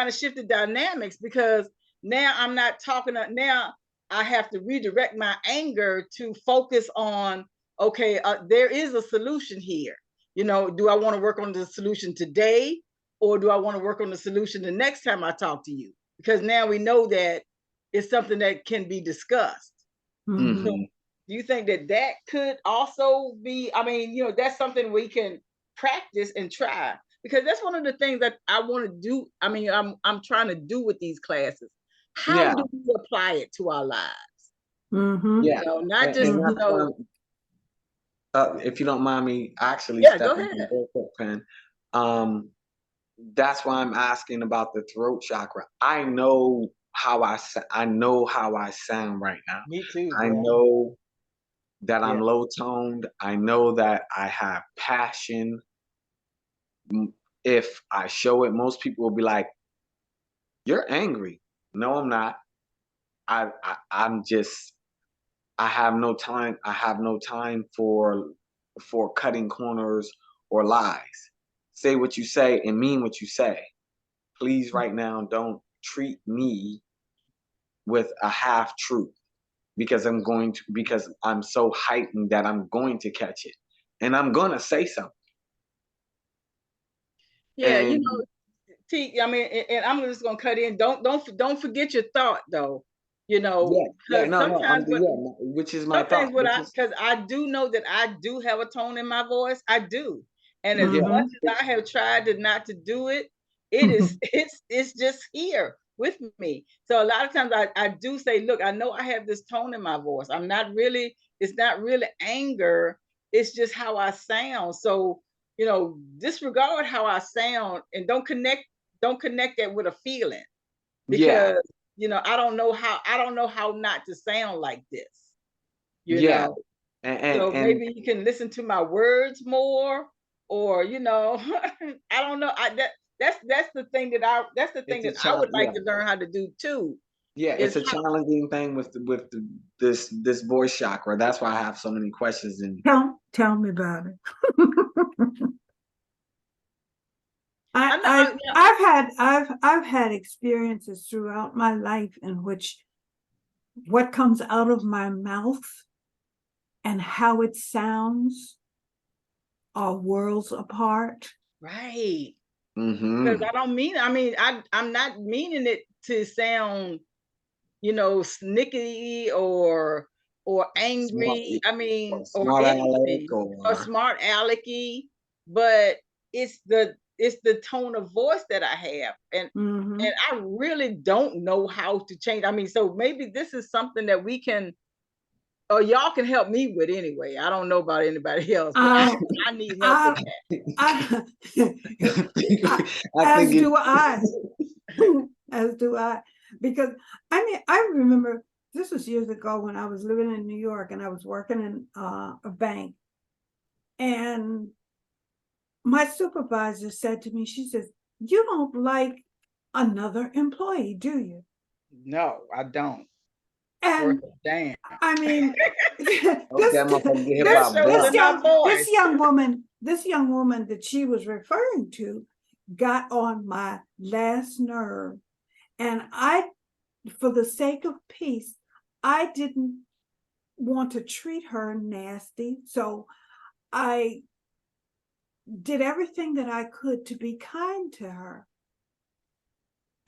of shift the dynamics, because now I'm not talking, now I have to redirect my anger to focus on, okay, there is a solution here. You know, do I want to work on the solution today, or do I want to work on the solution the next time I talk to you? Because now we know that it's something that can be discussed. Mhm. Mhm. Do you think that that could also be, I mean, you know, that's something we can practice and try, because that's one of the things that I want to do. I mean, I'm trying to do with these classes. How Yeah. do we apply it to our lives? Mhm. Yeah. You know, not just, And you that's know, if you don't mind me actually yeah, go stepping ahead. in real quick, Pen, um, that's why I'm asking about the throat chakra. I know how I know how I sound right now. Me too, I bro. know that I'm Yeah. low toned. I know that I have passion. If I show it, most people will be like, "You're angry." No, I'm not. I'm just. I have no time. I have no time for cutting corners or lies. Say what you say and mean what you say. Please, right now, don't treat me with a half truth, because I'm so heightened that I'm going to catch it, and I'm gonna say something. Yeah, you And know, I mean, and I'm just gonna cut in. Don't forget your thought though. You know, yeah, yeah, because no, no, sometimes what yeah, no, which is my sometimes thought. what I, because I do know that I do have a tone in my voice. I do. And as Yeah, much Mhm. as I have tried to not to do it, it is it's just here with me. So a lot of times I do say, look, I know I have this tone in my voice. I'm not really, it's not really anger. It's just how I sound. So, you know, disregard how I sound and don't connect that with a feeling, yeah, because you know, I don't know how not to sound like this, you yeah, know. and So and maybe you can listen to my words more, or you know, I don't know. That's the thing that it's a I would challenge. like Yeah, to learn how to do too. yeah, Is it's a challenging thing with this voice chakra. That's why I have so many questions. And Tell me about it. I know, I, I've had experiences throughout my life in which what comes out of my mouth and how it sounds are worlds apart. right. Because mm-hmm. I don't mean, I mean, I'm not meaning it to sound, you know, snickety or Smart, angry. I or mean, or smart aleck, anything, or or smart alecky, but it's the tone of voice that I have. And Mhm. I really don't know how to change. I mean, so maybe this is something that we can, or y'all can help me with anyway. I don't know about anybody else, but Um, I need help with I, I, I, I as think it. do I, as do I, because I mean, I remember this was years ago when I was living in New York and I was working in a bank, and my supervisor said to me, she says, "You don't like another employee, do you?" No, I don't. Worth And a damn. I mean, Hope that motherfucker get hit by a Shows blunt. in my voice. this young woman that she was referring to got on my last nerve. And I, for the sake of peace, I didn't want to treat her nasty. So I did everything that I could to be kind to her.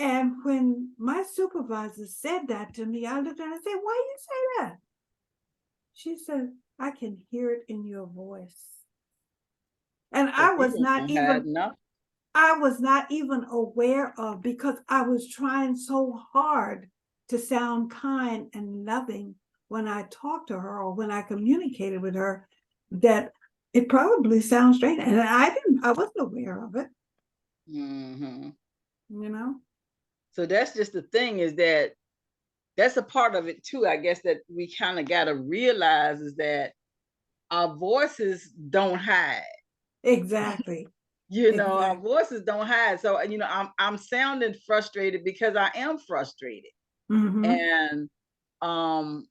And when my supervisor said that to me, I looked at her and said, "Why you say that?" She said, "I can hear it in your voice." And So people don't have enough. I was not even aware of, because I was trying so hard to sound kind and loving when I talked to her or when I communicated with her, that it probably sounds strange. And I wasn't aware of it, Hmm. you know? So that's just the thing, is that that's a part of it too, I guess, that we kind of got to realize, is that our voices don't hide. Exactly. You know, our Exactly. voices don't hide. So, you know, I'm sounding frustrated because I am frustrated. Mm-hmm. And um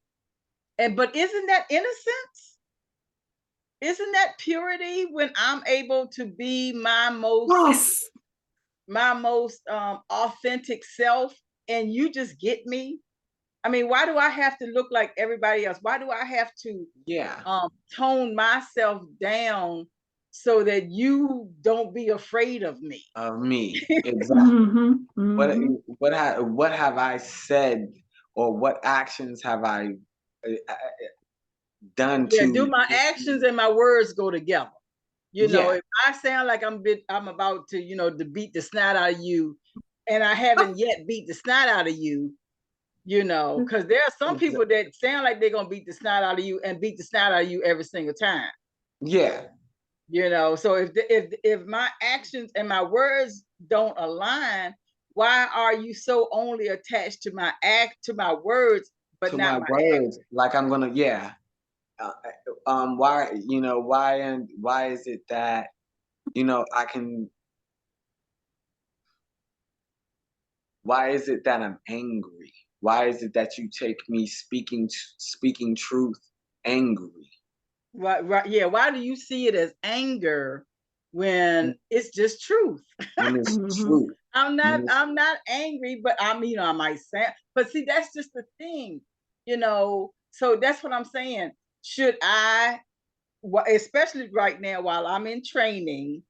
but isn't that innocence? Isn't that purity when I'm able to be Yes. my most authentic self, and you just get me? I mean, why do I have to look like everybody else? Why do I have to Yeah. tone myself down so that you don't be afraid of me? Of me. Exactly. Mm-hmm. Mm-hmm. What have I said, or what actions have I uh, done Yeah, do to my get actions you? and my words go together? You know, Yeah. if I sound like I'm about to, to beat the snot out of you, and I haven't yet beat the snot out of you, because there are some Exa- people that sound like they're gonna beat the snot out of you and beat the snot out of you every single time. Yeah. So if my actions and my words don't align, why are you so only attached to my words, but To not my my act? words, like I'm gonna, yeah. Uh, why, why is it that, I can, why is it that I'm angry? Why is it that you take me speaking truth angry Right, yeah. Why do you see it as anger when it's just truth? when it's Mm-hmm. truth? I'm When not it's, I'm not angry, but I might say, but see, that's just the thing. So that's what I'm saying. Should I, especially right now while I'm in training,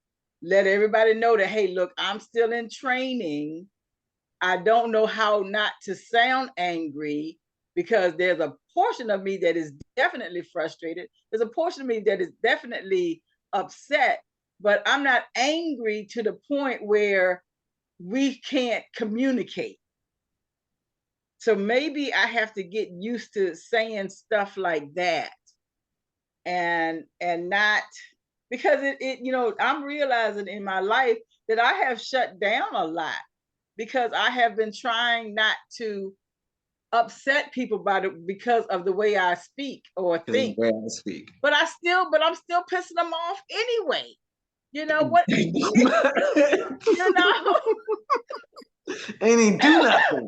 let everybody know that, hey, look, I'm still in training. I don't know how not to sound angry, because there's a portion of me that is definitely frustrated. There's a portion of me that is definitely upset, but I'm not angry to the point where we can't communicate. So maybe I have to get used to saying stuff like that, and not, because I'm realizing in my life that I have shut down a lot because I have been trying not to upset people because of the way I speak or because of the think. way I speak. But I'm still pissing them off anyway. You know what? you know, Ain't he do nothing.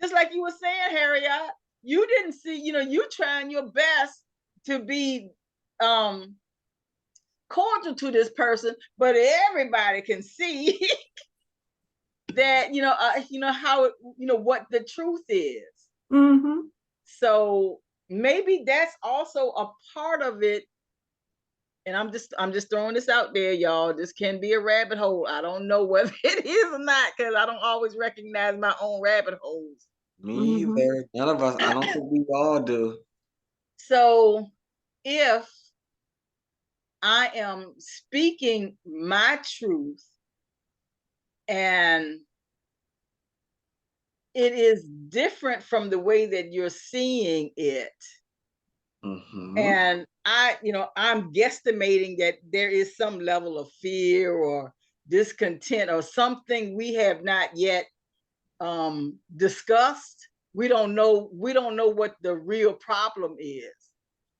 just like you were saying, Harriott, you didn't see, you trying your best to be um cordial to this person, but everybody can see that how what the truth is. Mm-hmm. So maybe that's also a part of it. And I'm just throwing this out there, y'all. This can be a rabbit hole. I don't know whether it is or not, because I don't always recognize my own rabbit holes. Me Mm-hmm. either. None of us. I don't think we all do. So if I am speaking my truth and it is different from the way that you're seeing it, Hmm. and I'm guesstimating that there is some level of fear or discontent or something we have not yet discussed. We don't know what the real problem is.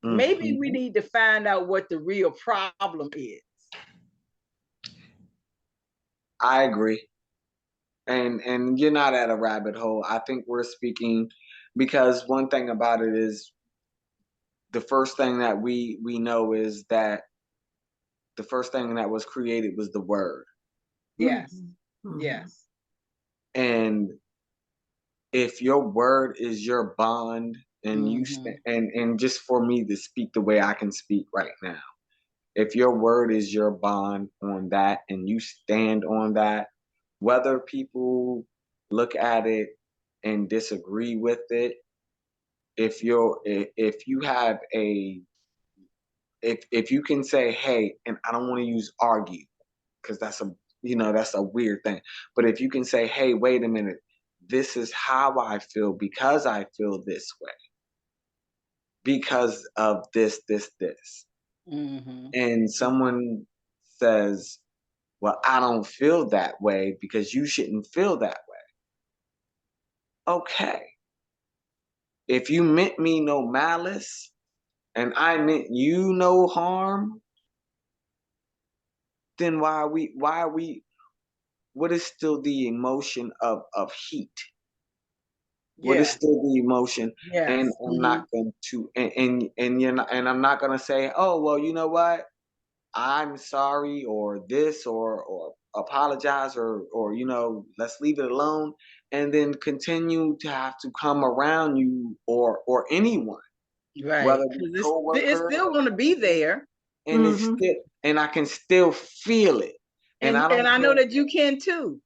Maybe we Hmm. need to find out what the real problem is. I agree. And you're not at a rabbit hole. I think we're speaking, because one thing about it is, the first thing that we know is that the first thing that was created was the word. Yes, Mm-hmm. yes. And if your word is your bond, and Hmm. and just for me to speak the way I can speak right now, if your word is your bond on that, and you stand on that, whether people look at it and disagree with it, if you have a if you can say, hey, and I don't want to use argue, because that's a weird thing, but if you can say, hey, wait a minute, this is how I feel, because I feel this way because of this, Hmm. and someone says, well, I don't feel that way because you shouldn't feel that way. Okay, if you meant me no malice and I meant you no harm, then why are we what is still the emotion of heat? Will it Yeah. still be emotion? And Yes. I'm not going to, and you're not, and I'm not going to say, oh, well, you know what? I'm sorry, or this, or apologize, or let's leave it alone, and then continue to have to come around you or anyone, whether Right. it be Because it's coworker, still going to be there. and it's Mm-hmm. still, and I can still feel it, and I And don't I know care, that you can too.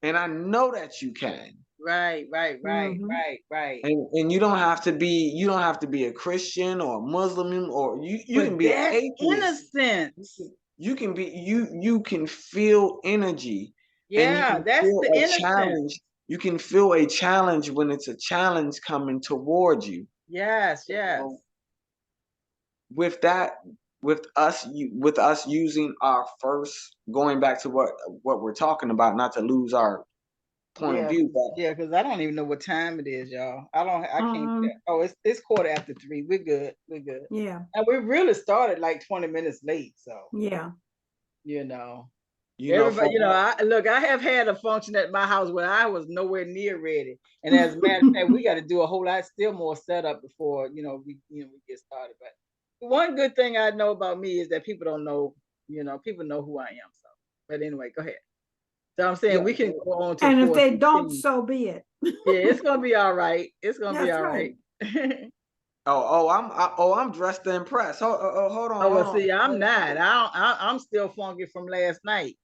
and I know that you can. Right, right, right, Mm-hmm. right, right. And you don't have to be a Christian or a Muslim, or you But can be an that's atheist. innocence. You can be you can feel energy, and you Yeah, can that's feel the a innocence. challenge. You can feel a challenge when it's a challenge coming towards you. Yes, yes. So with that, with us using our first, going back to what we're talking about, not to lose our point of Yeah, view, but yeah, because I don't even know what time it is, y'all. I can't tell. Um, Oh, it's 3:15. We're good. We're good. yeah, And we really started like 20 minutes late. So, yeah. you know, for everybody, I have had a function at my house where I was nowhere near ready. And as a matter of fact, we got to do a whole lot still more setup before, we get started. But one good thing I know about me is that people don't know, people know who I am. So, but anyway, go ahead. So I'm saying yeah. we can go on to And if they don't, 4:15. so be it. Yeah, it's gonna be all right. It's gonna be That's all right. right. I'm dressed to impress. Hold on, Oh well, hold on. see, I'm Hold not. on. I'm still funky from last night.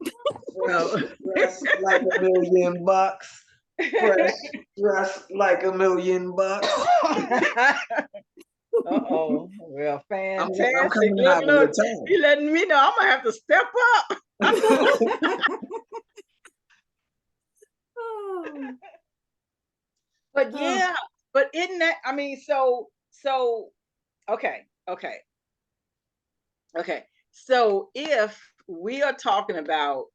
Fresh So. dress like $1,000,000. Fresh dress like $1,000,000. Uh-oh. Well, I'm fantastic. coming to Look, have a look. good He letting me know I'm gonna have to step up. time. Oh, But oh, yeah, but isn't that? I mean, so okay, okay, okay. So if we are talking about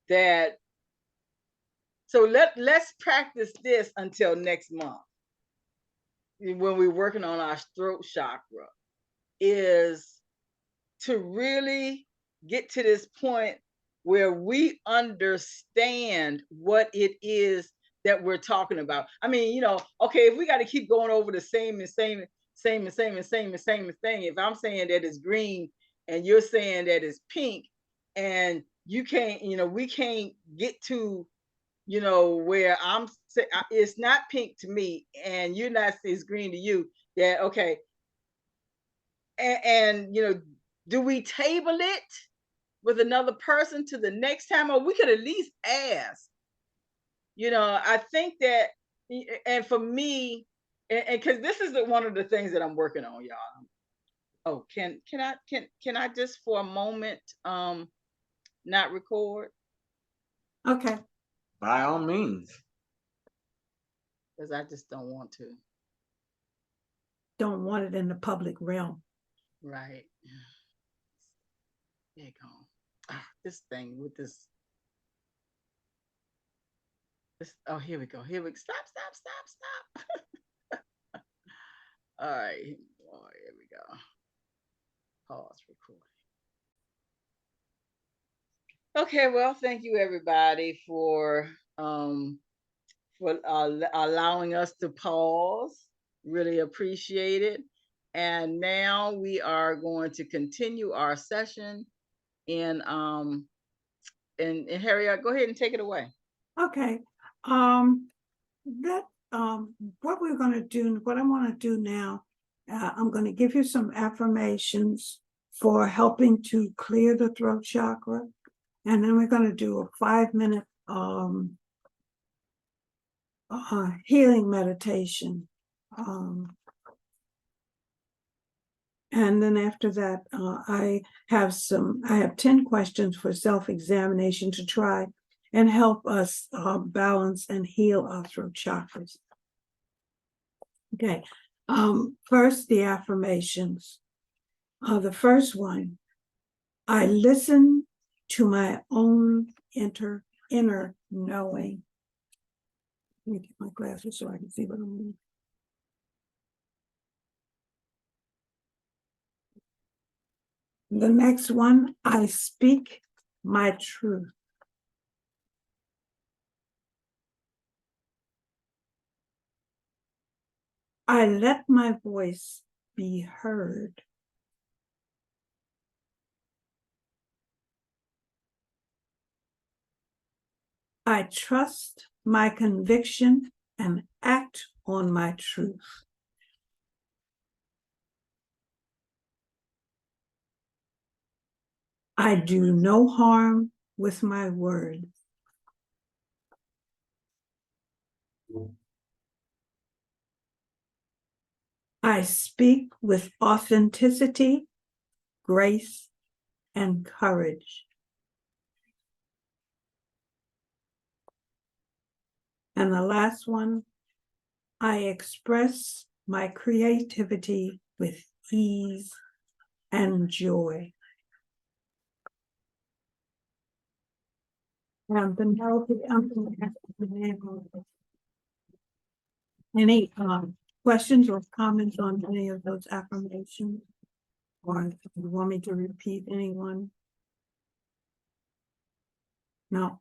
that, so let's practice this until next month when we're working on our throat chakra, is to really get to this point where we understand what it is that we're talking about. I mean, okay, if we got to keep going over the same and same, same and same and same and same thing, if I'm saying that it's green and you're saying that it's pink, and you can't, we can't get to, where I'm saying it's not pink to me, and you're not saying it's green to you, that okay, and do we table it with another person to the next time, or we could at least ask? I think that, and for me, and because this is one of the things that I'm working on, y'all. Oh, can I just for a moment not record, okay. By all means. because I just don't want to. Don't want it in the public realm. Right. There you go. This thing with this. Oh, here we go. Here we go. Stop. All right. Oh, here we go. Pause recording. Okay, well, thank you everybody for allowing us to pause. Really appreciate it. And now we are going to continue our session in Harriott, go ahead and take it away. Okay. That what we're going to do, what I want to do now, I'm going to give you some affirmations for helping to clear the throat chakra, and then we're going to do a 5-minute healing meditation. And then after that, I have 10 questions for self-examination to try and help us balance and heal our throat chakras. Okay. First, the affirmations. The first one, I listen to my own inner knowing. Let me get my glasses so I can see what I'm doing. The next one, I speak my truth. I let my voice be heard. I trust my conviction and act on my truth. I do no harm with my words. I speak with authenticity, grace, and courage. And the last one, I express my creativity with ease and joy. Any questions or comments on any of those affirmations? Or if you want me to repeat anyone? No.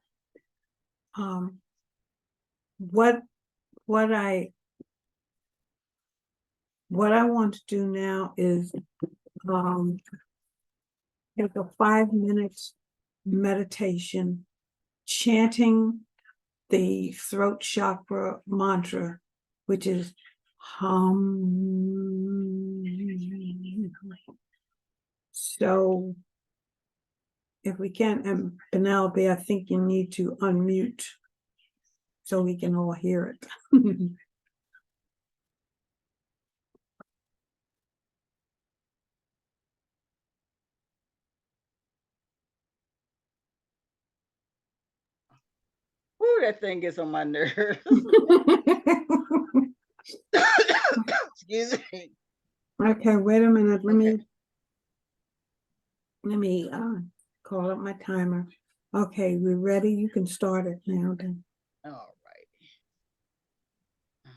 What I want to do now is take a 5-minute meditation, chanting the throat chakra mantra, which is hum. So if we can, and Penelope, I think you need to unmute so we can all hear it. Ooh, that thing gets on my nerves. Excuse me. Okay, wait a minute. Let me call up my timer. Okay, we're ready. You can start it now then. All right. I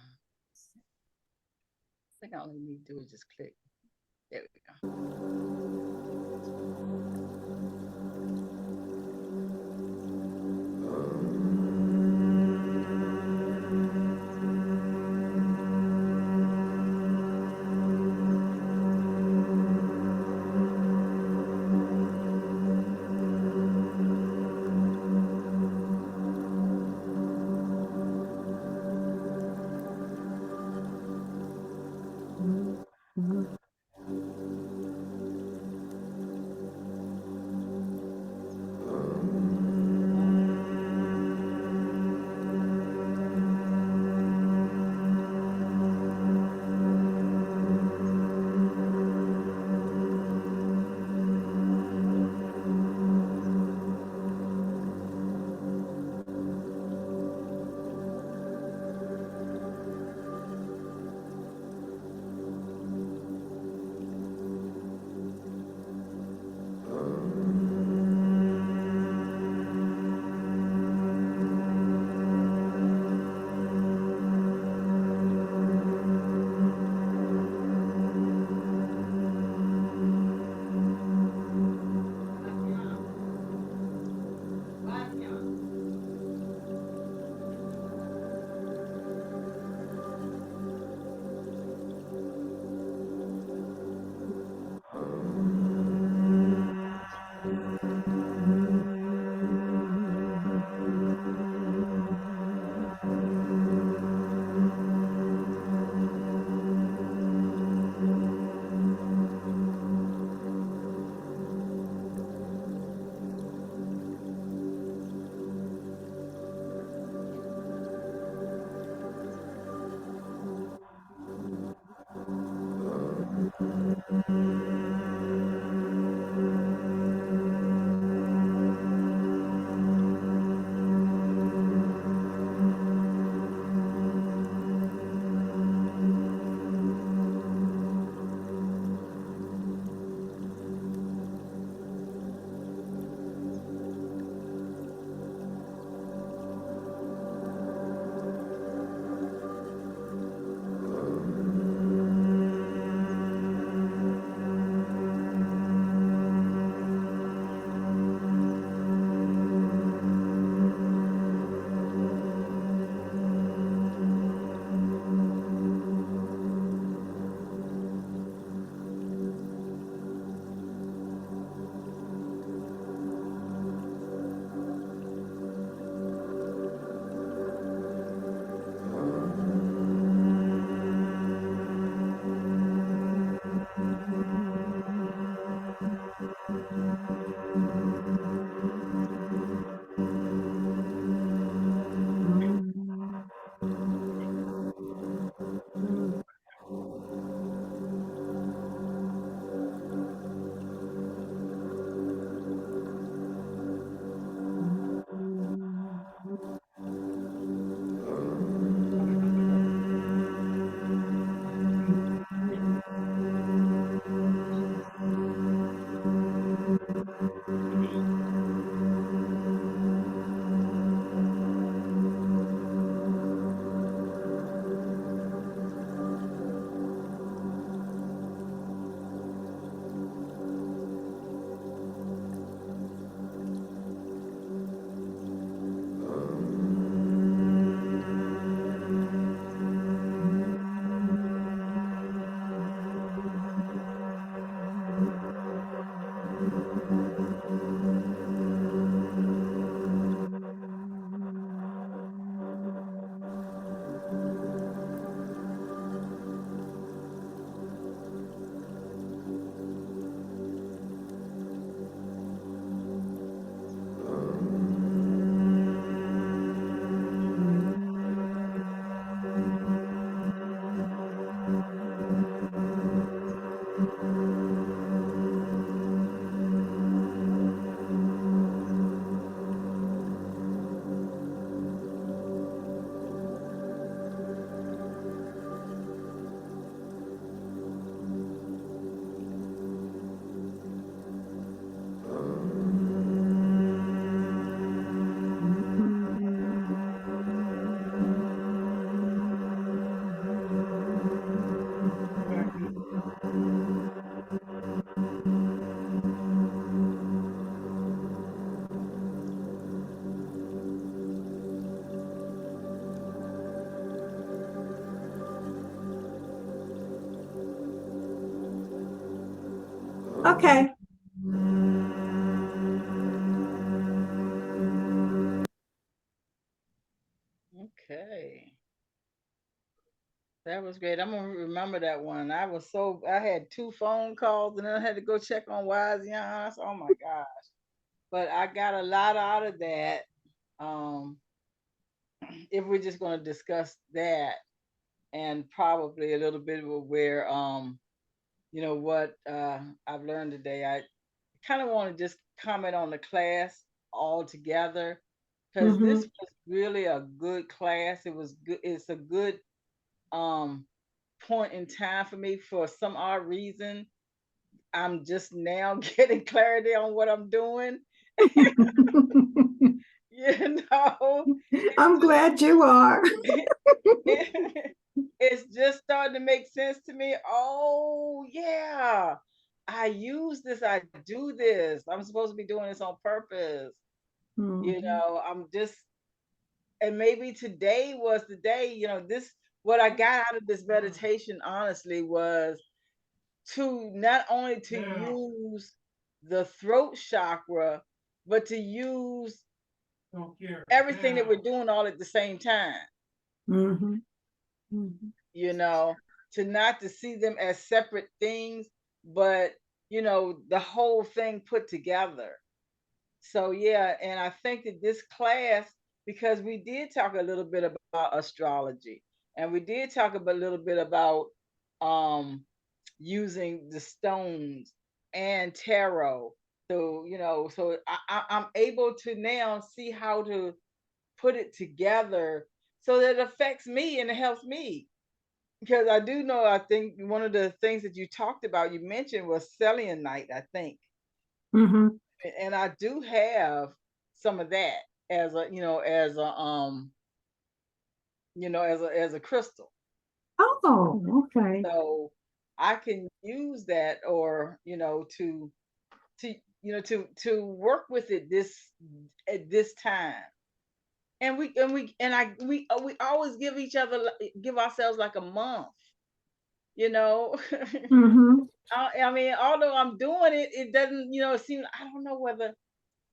think all I need to do is just click. There we go. Okay. Okay. That was great. I'm gonna remember that one. I had 2 phone calls and then I had to go check on Wise Young. Oh my gosh. But I got a lot out of that. Um, if we're just gonna discuss that and probably a little bit of where what I've learned today. I kind of want to just comment on the class altogether because Mm-hmm. this was really a good class. It was good. It's a good um point in time for me. For some odd reason, I'm just now getting clarity on what I'm doing. You know, I'm glad you are. it's just starting to make sense to me. Oh yeah, I use this. I do this. I'm supposed to be doing this on purpose. Mhm. I'm just, and maybe today was the day. This what I got out of this meditation. Honestly, was to not only to use the throat chakra, but to use everything that we're doing all at the same time. Mhm. Mhm. you know, to not to see them as separate things, but the whole thing put together. So yeah, and I think that this class, because we did talk a little bit about astrology, and we did talk a little bit about um using the stones and tarot. So I'm able to now see how to put it together so that it affects me and it helps me. Because I do know, I think one of the things that you talked about, you mentioned was selenite, I think. Mhm. And I do have some of that as a crystal. Oh, okay. So I can use that, or to work with it this at this time. And we always give ourselves like a month, you know. Mhm. I mean, although I'm doing it, it doesn't, seem. I don't know whether,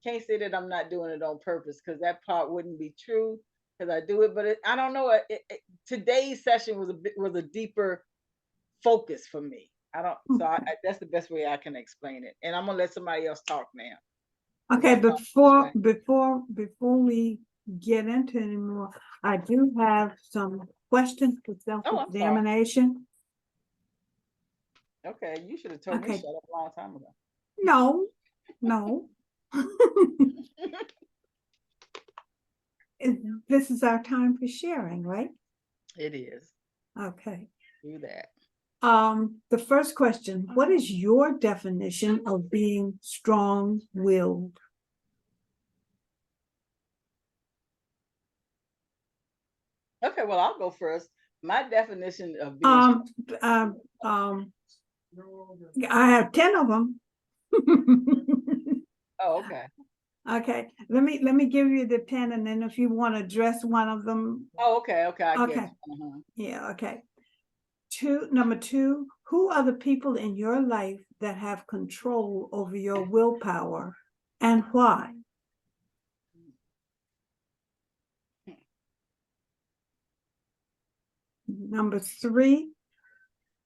can't say that I'm not doing it on purpose, because that part wouldn't be true, because I do it. But I don't know. Today's session was a deeper focus for me. I don't. So that's the best way I can explain it. And I'm gonna let somebody else talk now, because Okay, I talk too much. before we get into any more, I do have some questions for Oh, I'm sorry. self-examination. Okay, you should have told me Okay. shut up a long time ago. No, no. This is our time for sharing, right? It is. Okay. Do that. The first question, what is your definition of being strong-willed? Okay, well, I'll go first. My definition of being Um, um, um, I have 10 of them. oh, okay. Okay, let me give you the 10, and then if you want to address one of them. Oh, okay, okay, I get Okay. you. Uh-huh. Yeah, okay. Number two, who are the people in your life that have control over your willpower and why? Number three,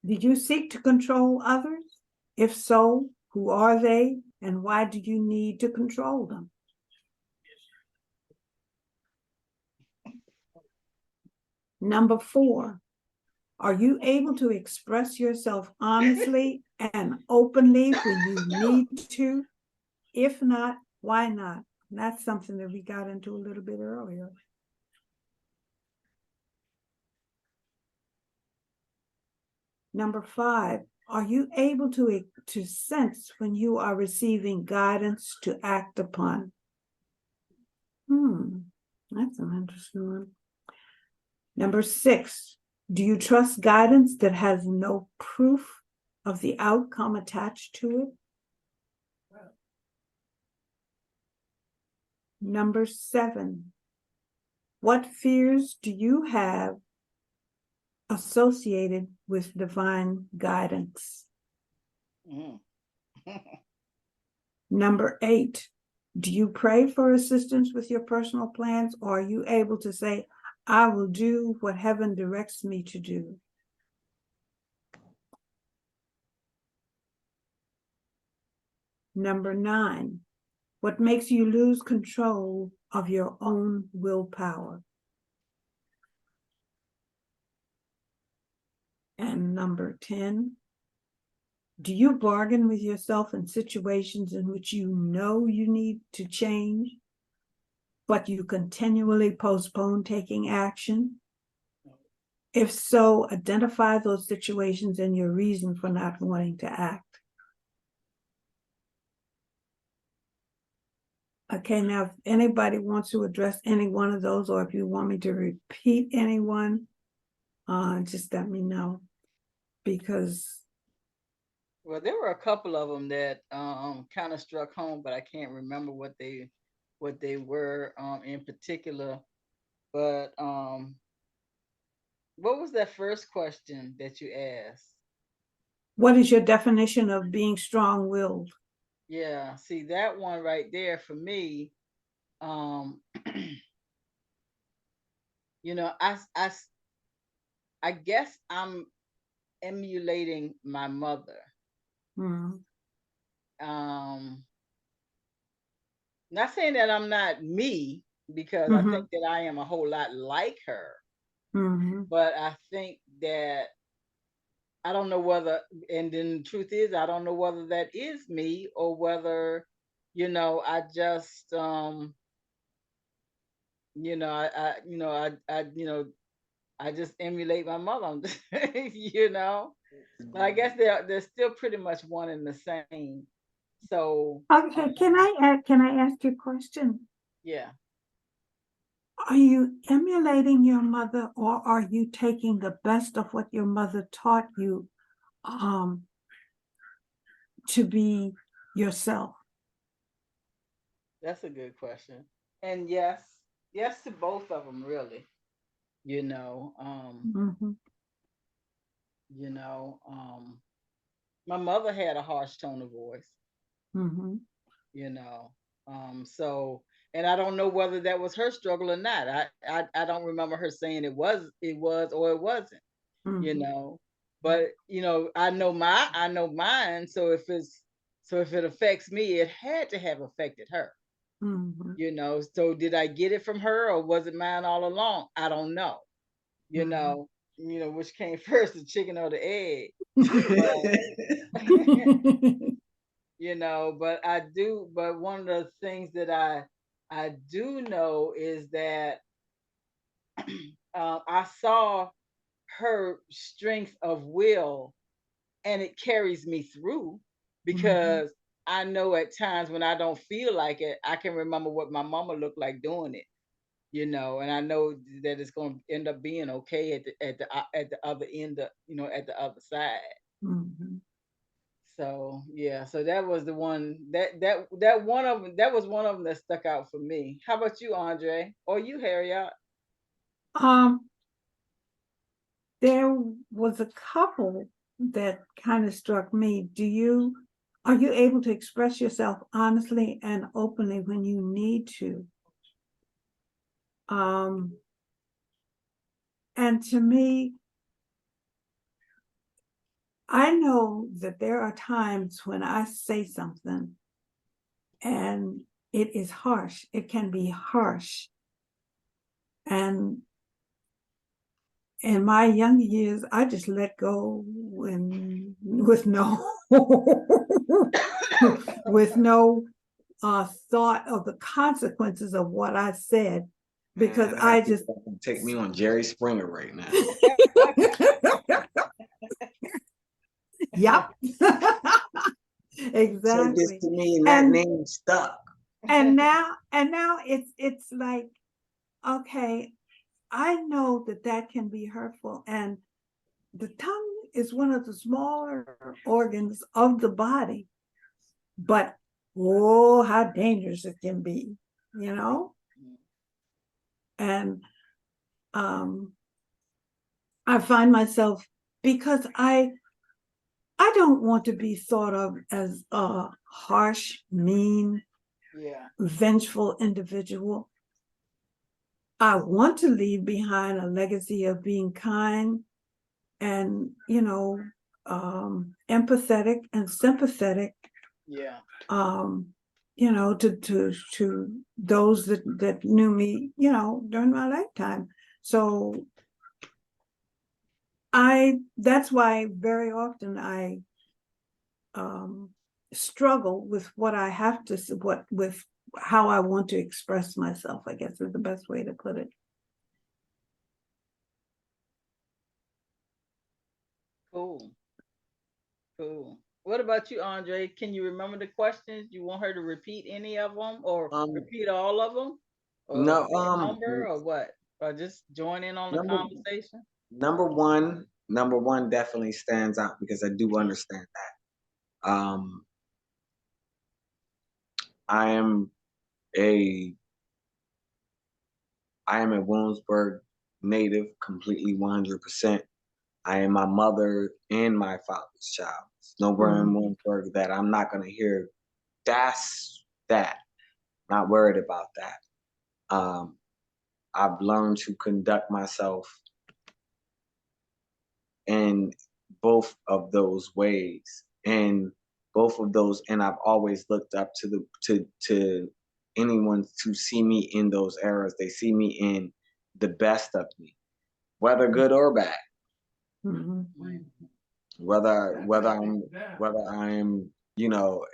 did you seek to control others? If so, who are they and why do you need to control them? Number four, are you able to express yourself honestly and openly when you need to? If not, why not? And that's something that we got into a little bit earlier. Number five, are you able to sense when you are receiving guidance to act upon? That's an interesting one. Number six, do you trust guidance that has no proof of the outcome attached to it? Number seven, what fears do you have associated with divine guidance? Mm. Number 8, do you pray for assistance with your personal plans, or are you able to say, I will do what heaven directs me to do? Number 9, what makes you lose control of your own willpower? And number 10, do you bargain with yourself in situations in which you know you need to change, but you continually postpone taking action? If so, identify those situations and your reason for not wanting to act. Okay, now if anybody wants to address any one of those, or if you want me to repeat anyone, just let me know, because Well, there were a couple of them that kind of struck home, but I can't remember what they were in particular. But what was that first question that you asked? what is your definition of being strong-willed? Yeah, see that one right there for me. Um, you know, I guess I'm emulating my mother. Hmm. Not saying that I'm not me, because I think that I am a whole lot like her, but I think that I don't know whether, and then the truth is, I don't know whether that is me or whether, I just, I just emulate my mother, you know. But I guess they're still pretty much one and the same. So Okay, can I ask you a question? yeah, Are you emulating your mother, or are you taking the best of what your mother taught you to be yourself? that's a good question. And yes to both of them, really. You know, Mm-hmm. you know, um, my mother had a harsh tone of voice. Mm-hmm. You know, so, and I don't know whether that was her struggle or not. I don't remember her saying it was or it wasn't. You Mm-hmm. know, but I know mine. So if it affects me, it had to have affected her. Mm-hmm. So did I get it from her or was it mine all along? I don't know. You Mm-hmm. know, which came first, the chicken or the egg. But but one of the things that I do know is that I saw her strength of will, and it carries me through, Mm-hmm. because I know at times when I don't feel like it, I can remember what my mama looked like doing it. And I know that it's going to end up being okay at the other end of, at the other side. Mm-hmm. So yeah, so that was the one that one of them, that was one of them that stuck out for me. How about you, Andre, or you, Harriott? Um, there was a couple that kind of struck me. Are you able to express yourself honestly and openly when you need to? And to me, I know that there are times when I say something and it is harsh. It can be harsh. And in my young years, I just let go with no with no thought of the consequences of what I said, because Man, I just take me on Jerry Springer right now. Yep. Say this Exactly. to me, and that name stuck. And now it's like, okay, I know that can be hurtful, and the tongue is one of the smaller organs of the body, but oh, how dangerous it can be, you know? And I find myself, because I don't want to be thought of as a harsh, mean, vengeful individual. I want to leave behind a legacy of being kind and, empathetic and sympathetic. To those that knew me, during my lifetime. So that's why very often I struggle with what I have to, with how I want to express myself, I guess is the best way to put it. Cool. What about you, Andre? Can you remember the questions? You want her to repeat any of them, or repeat all of them, or no, number, or what, or just join in on the conversation? Number one definitely stands out because I do understand that. I am a Williamsburg native, completely 100%. I am my mother and my father's child. There's nowhere in Williamsburg that I'm not going to hear, that's that. Not worried about that. I've learned to conduct myself in both of those ways, and I've always looked up to anyone to see me in those eras. They see me in the best of me, whether good or bad. Whether I'm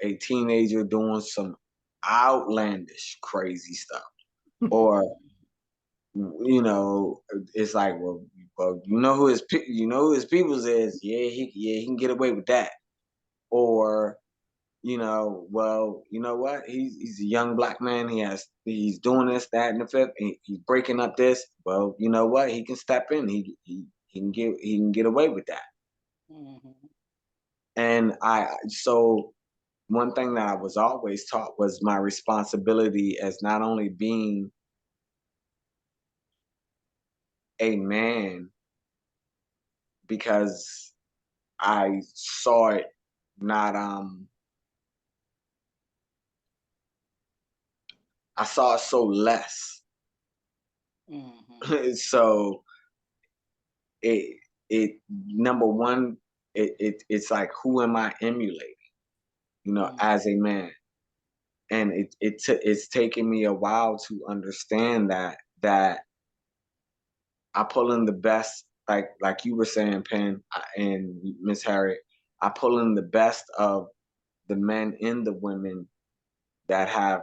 a teenager doing some outlandish crazy stuff, or it's like, well, who his peoples is, he can get away with that, or well, you know what, he's a young black man, he's doing this, that, and the fifth, and he's breaking up this, well, you know what, he can step in, he can get away with that. And so one thing that I was always taught was my responsibility as not only being a man, because I saw it not I saw it so less. So it number one, it's like, who am I emulating, as a man? And it's taken me a while to understand that I pull in the best, like you were saying, Penn, and Miss Harriott, I pull in the best of the men and the women that have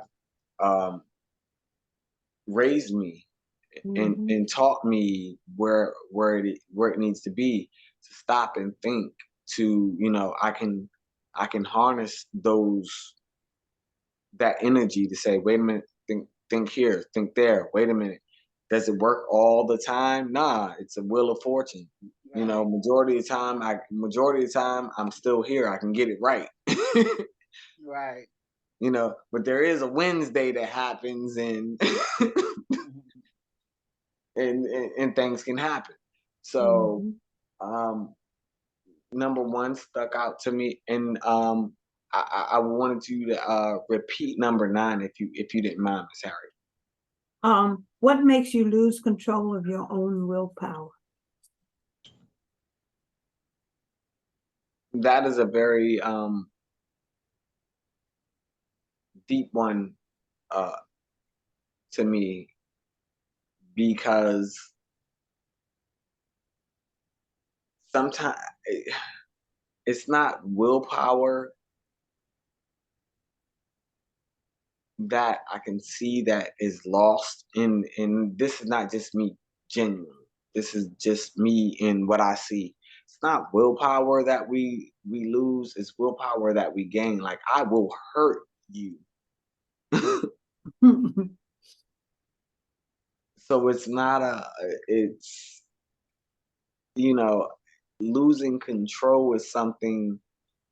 raised me and taught me where it needs to be, to stop and think, to I can harness that energy to say, wait a minute, think here, think there, wait a minute. Does it work all the time? Nah, it's a wheel of fortune. Right. Majority of the time I'm still here. I can get it right. Right. But there is a Wednesday that happens, and and things can happen. So number one stuck out to me, and I wanted you to repeat number 9 if you didn't mind, Miss Harriott. What makes you lose control of your own willpower? That is a very deep one to me, because sometimes it's not willpower that I can see that is lost in this is not just me genuinely. This is just me in what I see. It's not willpower that we lose, it's willpower that we gain. Like, I will hurt you. So it's not it's losing control is something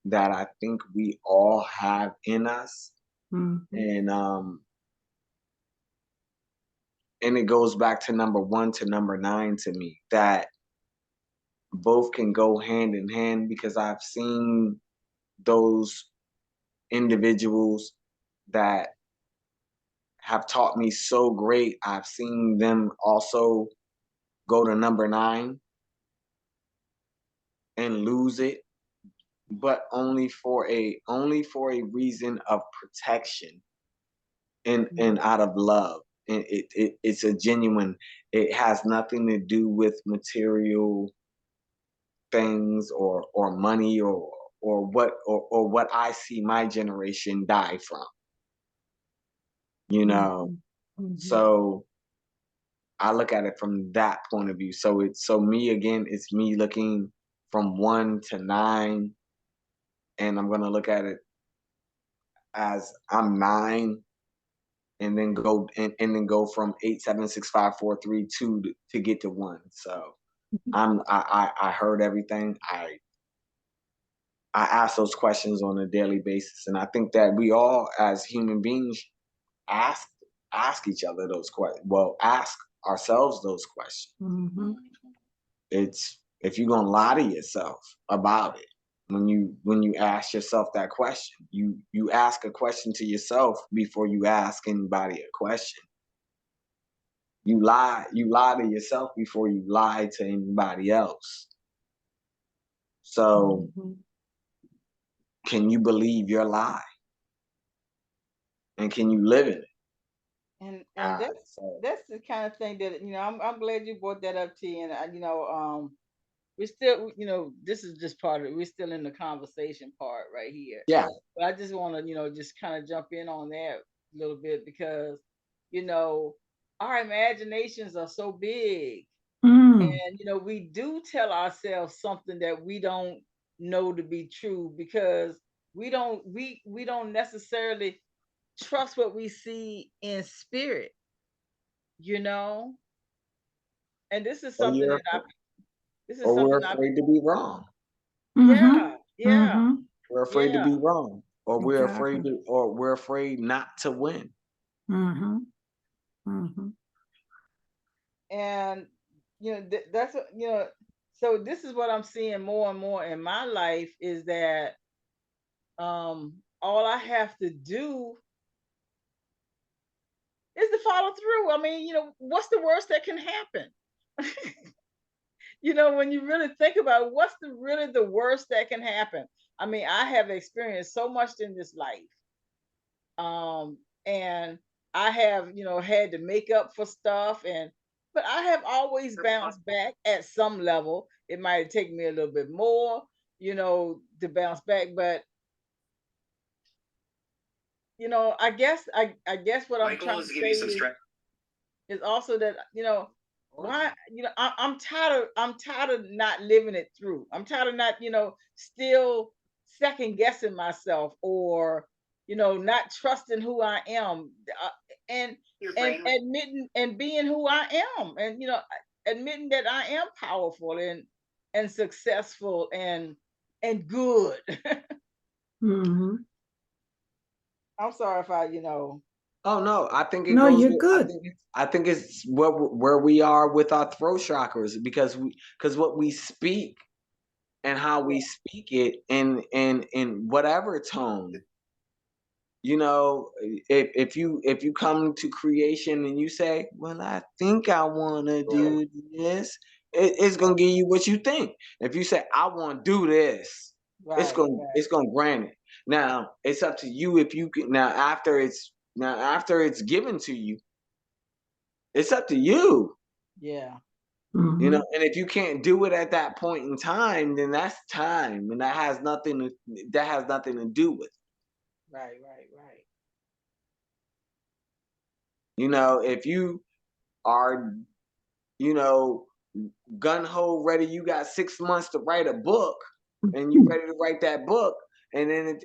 that I think we all have in us. And it goes back to number 1 to number 9 to me, that both can go hand in hand, because I've seen those individuals that have taught me so great. I've seen them also go to number 9 and lose it, but only for a reason of protection and out of love. And it's a genuine, it has nothing to do with material things or money or what I see my generation die from, you know. So I look at it from that point of view. So me again, it's me looking from 1 to 9, and I'm gonna look at it as I'm 9, and then go from 8, 7, 6, 5, 4, 3, 2 to get to 1. So I heard everything. I ask those questions on a daily basis, and I think that we all, as human beings, ask each other those questions. Well, ask ourselves those questions. It's, if you're gonna lie to yourself about it, when you ask yourself that question, you ask a question to yourself before you ask anybody a question. You lie to yourself before you lie to anybody else. So can you believe your lie? And can you live in it? And So that's the kind of thing that, I'm glad you brought that up, T. And we're still, this is just part of it. We're still in the conversation part right here. yeah, But I just want to, just kind of jump in on that a little bit, because, our imaginations are so big, and we do tell ourselves something that we don't know to be true, because we don't necessarily trust what we see in spirit, you know. And this is or something you're that I this is or we're something I afraid to be wrong. yeah, yeah, We're afraid to yeah. be wrong, or Exactly. we're afraid not to win. And that's so this is what I'm seeing more and more in my life, is that all I have to do is to follow through. I mean, what's the worst that can happen? When you really think about it, what's really the worst that can happen? I mean, I have experienced so much in this life. And I have, had to make up for stuff, but I have always bounced back at some level. It might take me a little bit more, to bounce back, but I guess what I'm trying to say is also that, why, I'm tired of not living it through. I'm tired of not, still second guessing myself, or not trusting who I am, and admitting and being who I am, and admitting that I am powerful and successful and good. I'm sorry if Oh no, I think it No, goes you're with, good. I think it's where we are with our throat chakras, because what we speak and how we speak it in whatever tone. If you come to creation and you say, well, I think I want to do this, it's gonna give you what you think. If you say, I want to do this, it's right, gonna grant it. Now it's up to you if you can. Now after it's given to you, it's up to you. yeah, And if you can't do it at that point in time, then that's time, and that has nothing to do with it. right. If you are, you know, gun ho ready, you got 6 months to write a book, and you ready to write that book, and then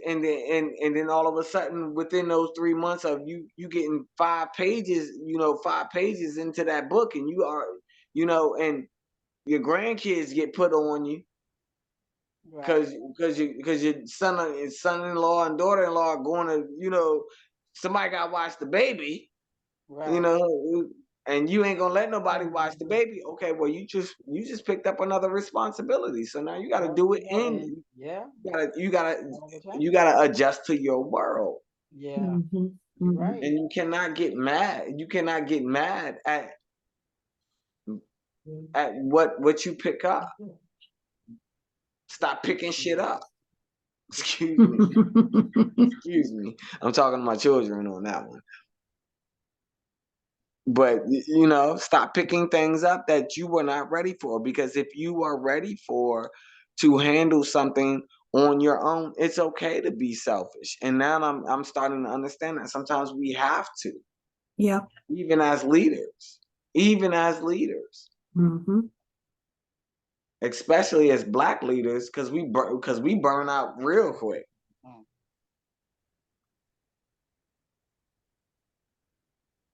all of a sudden, within those 3 months of you getting 5 pages, 5 pages into that book, and you are, and your grandkids get put on you Right, because your son-in-law and daughter-in-law are going to, somebody got to watch the baby, you right, know and you ain't gonna let nobody watch the baby. Okay, well, you just picked up another responsibility, so now you got to do it in. Yeah. You gotta adjust to your world. Yeah. Mhm, You're mhm. right. And you cannot get mad. You cannot get mad at what you pick up. Stop picking shit up. Excuse me. Excuse me. I'm talking to my children on that one. But you know, stop picking things up that you were not ready for. Because if you are ready to handle something on your own, it's okay to be selfish. And now I'm starting to understand that sometimes we have to, Yeah. even as leaders, Mhm. especially as Black leaders, because we burn out real quick.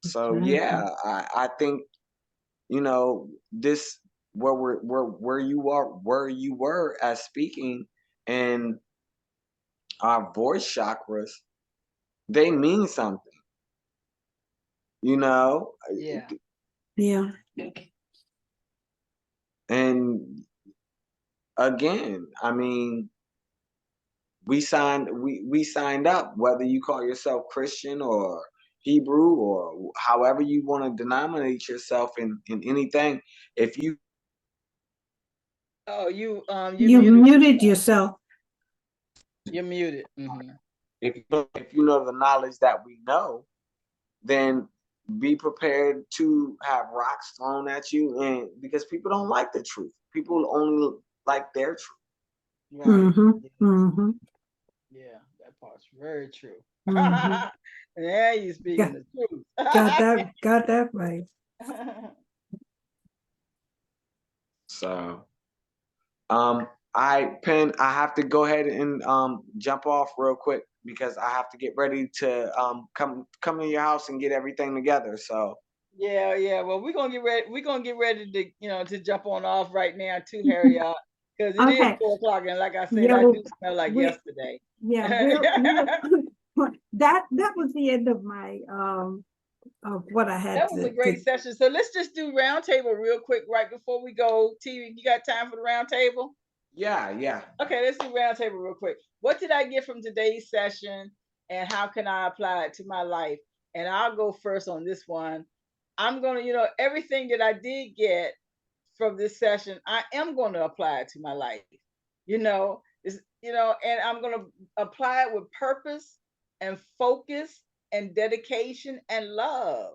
So yeah, I think, you know, this where you were as speaking, and our voice chakras, they mean something, you know. Yeah. Yeah. And again, I mean, we signed up, whether you call yourself Christian or Hebrew or however you want to denominate yourself in anything. If you Oh, you You muted. muted yourself. You're muted. Mm-hmm. if you know the knowledge that we know, then be prepared to have rocks thrown at you, and because people don't like the truth. People only like their truth. Right. Mhm, Yeah. mhm, Yeah, that part's very true. mhm. Yeah, you speaking Got the truth. got that right. So I have to go ahead and jump off real quick because I have to get ready to come to your house and get everything together. So Yeah. Well, we're gonna get ready. We're gonna get ready to to jump on off right now too, Harriott, because it is Okay. 4 o'clock, and like I said, Yeah, I well, do smell like we yesterday. yeah, we're that was the end of my of what I had That was a great session. So let's just do roundtable real quick right before we go. T, you got time for the roundtable? yeah. Okay, let's do roundtable real quick. What did I get from today's session, and how can I apply it to my life? And I'll go first on this one. I'm gonna, everything that I did get from this session, I am going to apply it to my life. And I'm going to apply it with purpose and focus and dedication and love.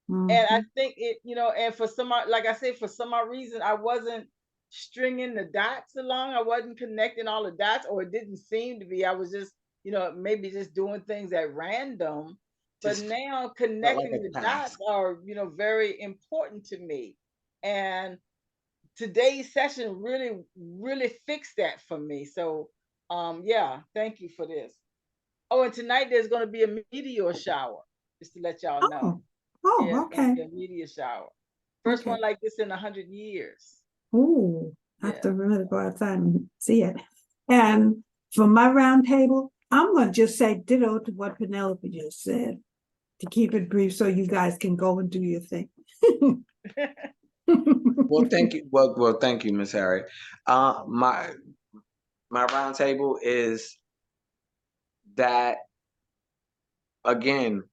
And I think and for some, like I said, for some odd reason, I wasn't stringing the dots along. I wasn't connecting all the dots, or it didn't seem to be. I was just, maybe just doing things at random. But Just now felt like connecting the a dots task. are, very important to me. And today's session really, really fixed that for me. So, yeah, thank you for this. Oh, and tonight there's going to be a meteor shower, just to let y'all know. Yeah, Oh, it's gonna okay. be a media shower. First Okay. one like this in 100 years. Ooh, I have Yeah. to really go outside and see it. And for my round table, I'm gonna just say ditto to what Penelope just said to keep it brief so you guys can go and do your thing. Well, thank you. Well, thank you, Miss Harry. My round table is that, again,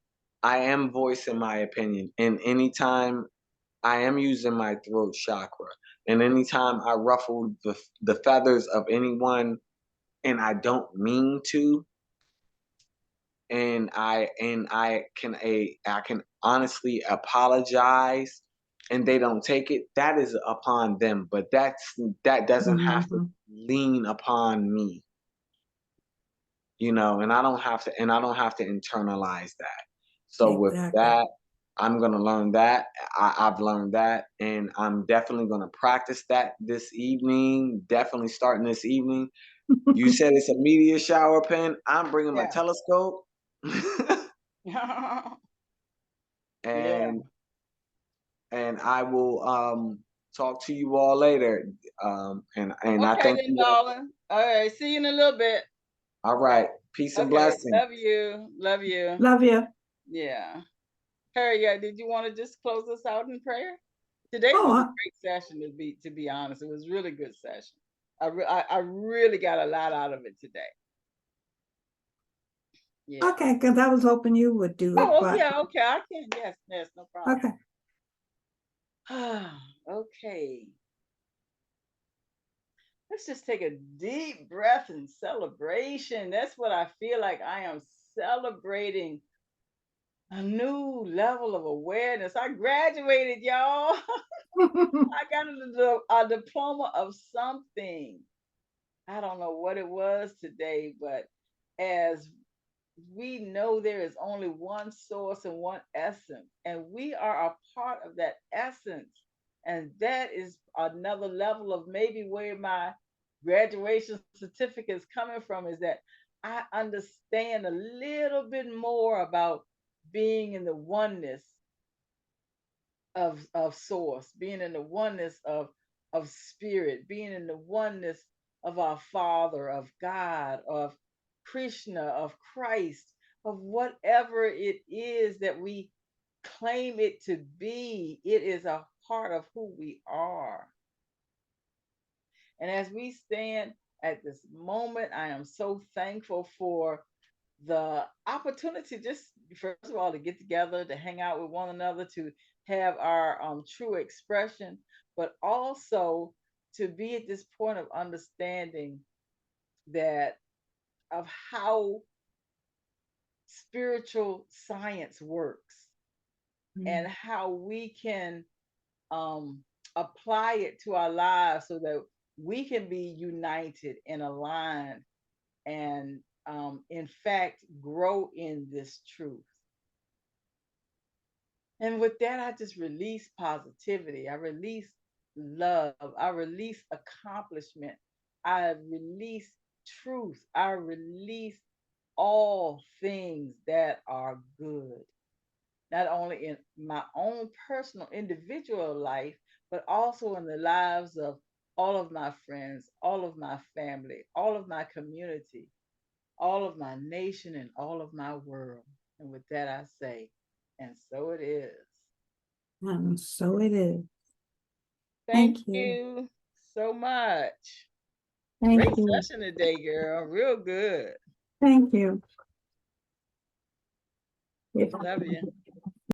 I am voicing my opinion, and anytime I am using my throat chakra, and anytime I ruffle the feathers of anyone, and I don't mean to, and I can honestly apologize, and they don't take it, that is upon them. But that doesn't have to lean upon me, and I don't have to internalize that. So with Exactly. that, I'm gonna learn that. I've learned that, and I'm definitely gonna practice that this evening. Definitely starting this evening. You said it's a meteor shower, Pen. I'm bringing my Yeah. telescope. Yeah. and I will talk to you all later. And I Okay thank then, you all. darling. All right. See you in a little bit. All right. Peace and Okay. blessings. Love you. Love you. Love you. Yeah. Harriott, did you want to just close us out in prayer? Today Oh, was a great session, to be honest. It was a really good session. I really got a lot out of it today. Yeah. okay, because I was hoping you would do it. Oh, But yeah, okay, I can. Yes, no problem. okay. Okay. Let's just take a deep breath in celebration. That's what I feel like. I am celebrating a new level of awareness. I graduated, y'all. I got a diploma of something. I don't know what it was today, but as we know, there is only one source and one essence, and we are a part of that essence. And that is another level of maybe where my graduation certificate is coming from, is that I understand a little bit more about being in the oneness of source, being in the oneness of spirit, being in the oneness of our Father, of God, of Krishna, of Christ, of whatever it is that we claim it to be. It is a part of who we are. And as we stand at this moment, I am so thankful for the opportunity, just first of all, to get together, to hang out with one another, to have our true expression, but also to be at this point of understanding that of how spiritual science works and how we can um, apply it to our lives so that we can be united and aligned and in fact grow in this truth. And with that, I just release positivity. I release love. I release accomplishment. I release truth. I release all things that are good, not only in my own personal individual life, but also in the lives of all of my friends, all of my family, all of my community, all of my nation, and all of my world. And with that, I say, and so it is. And so it is. Thank Thank you. you so much. Thank Great you. session today, girl. Real good. Thank you. Love you.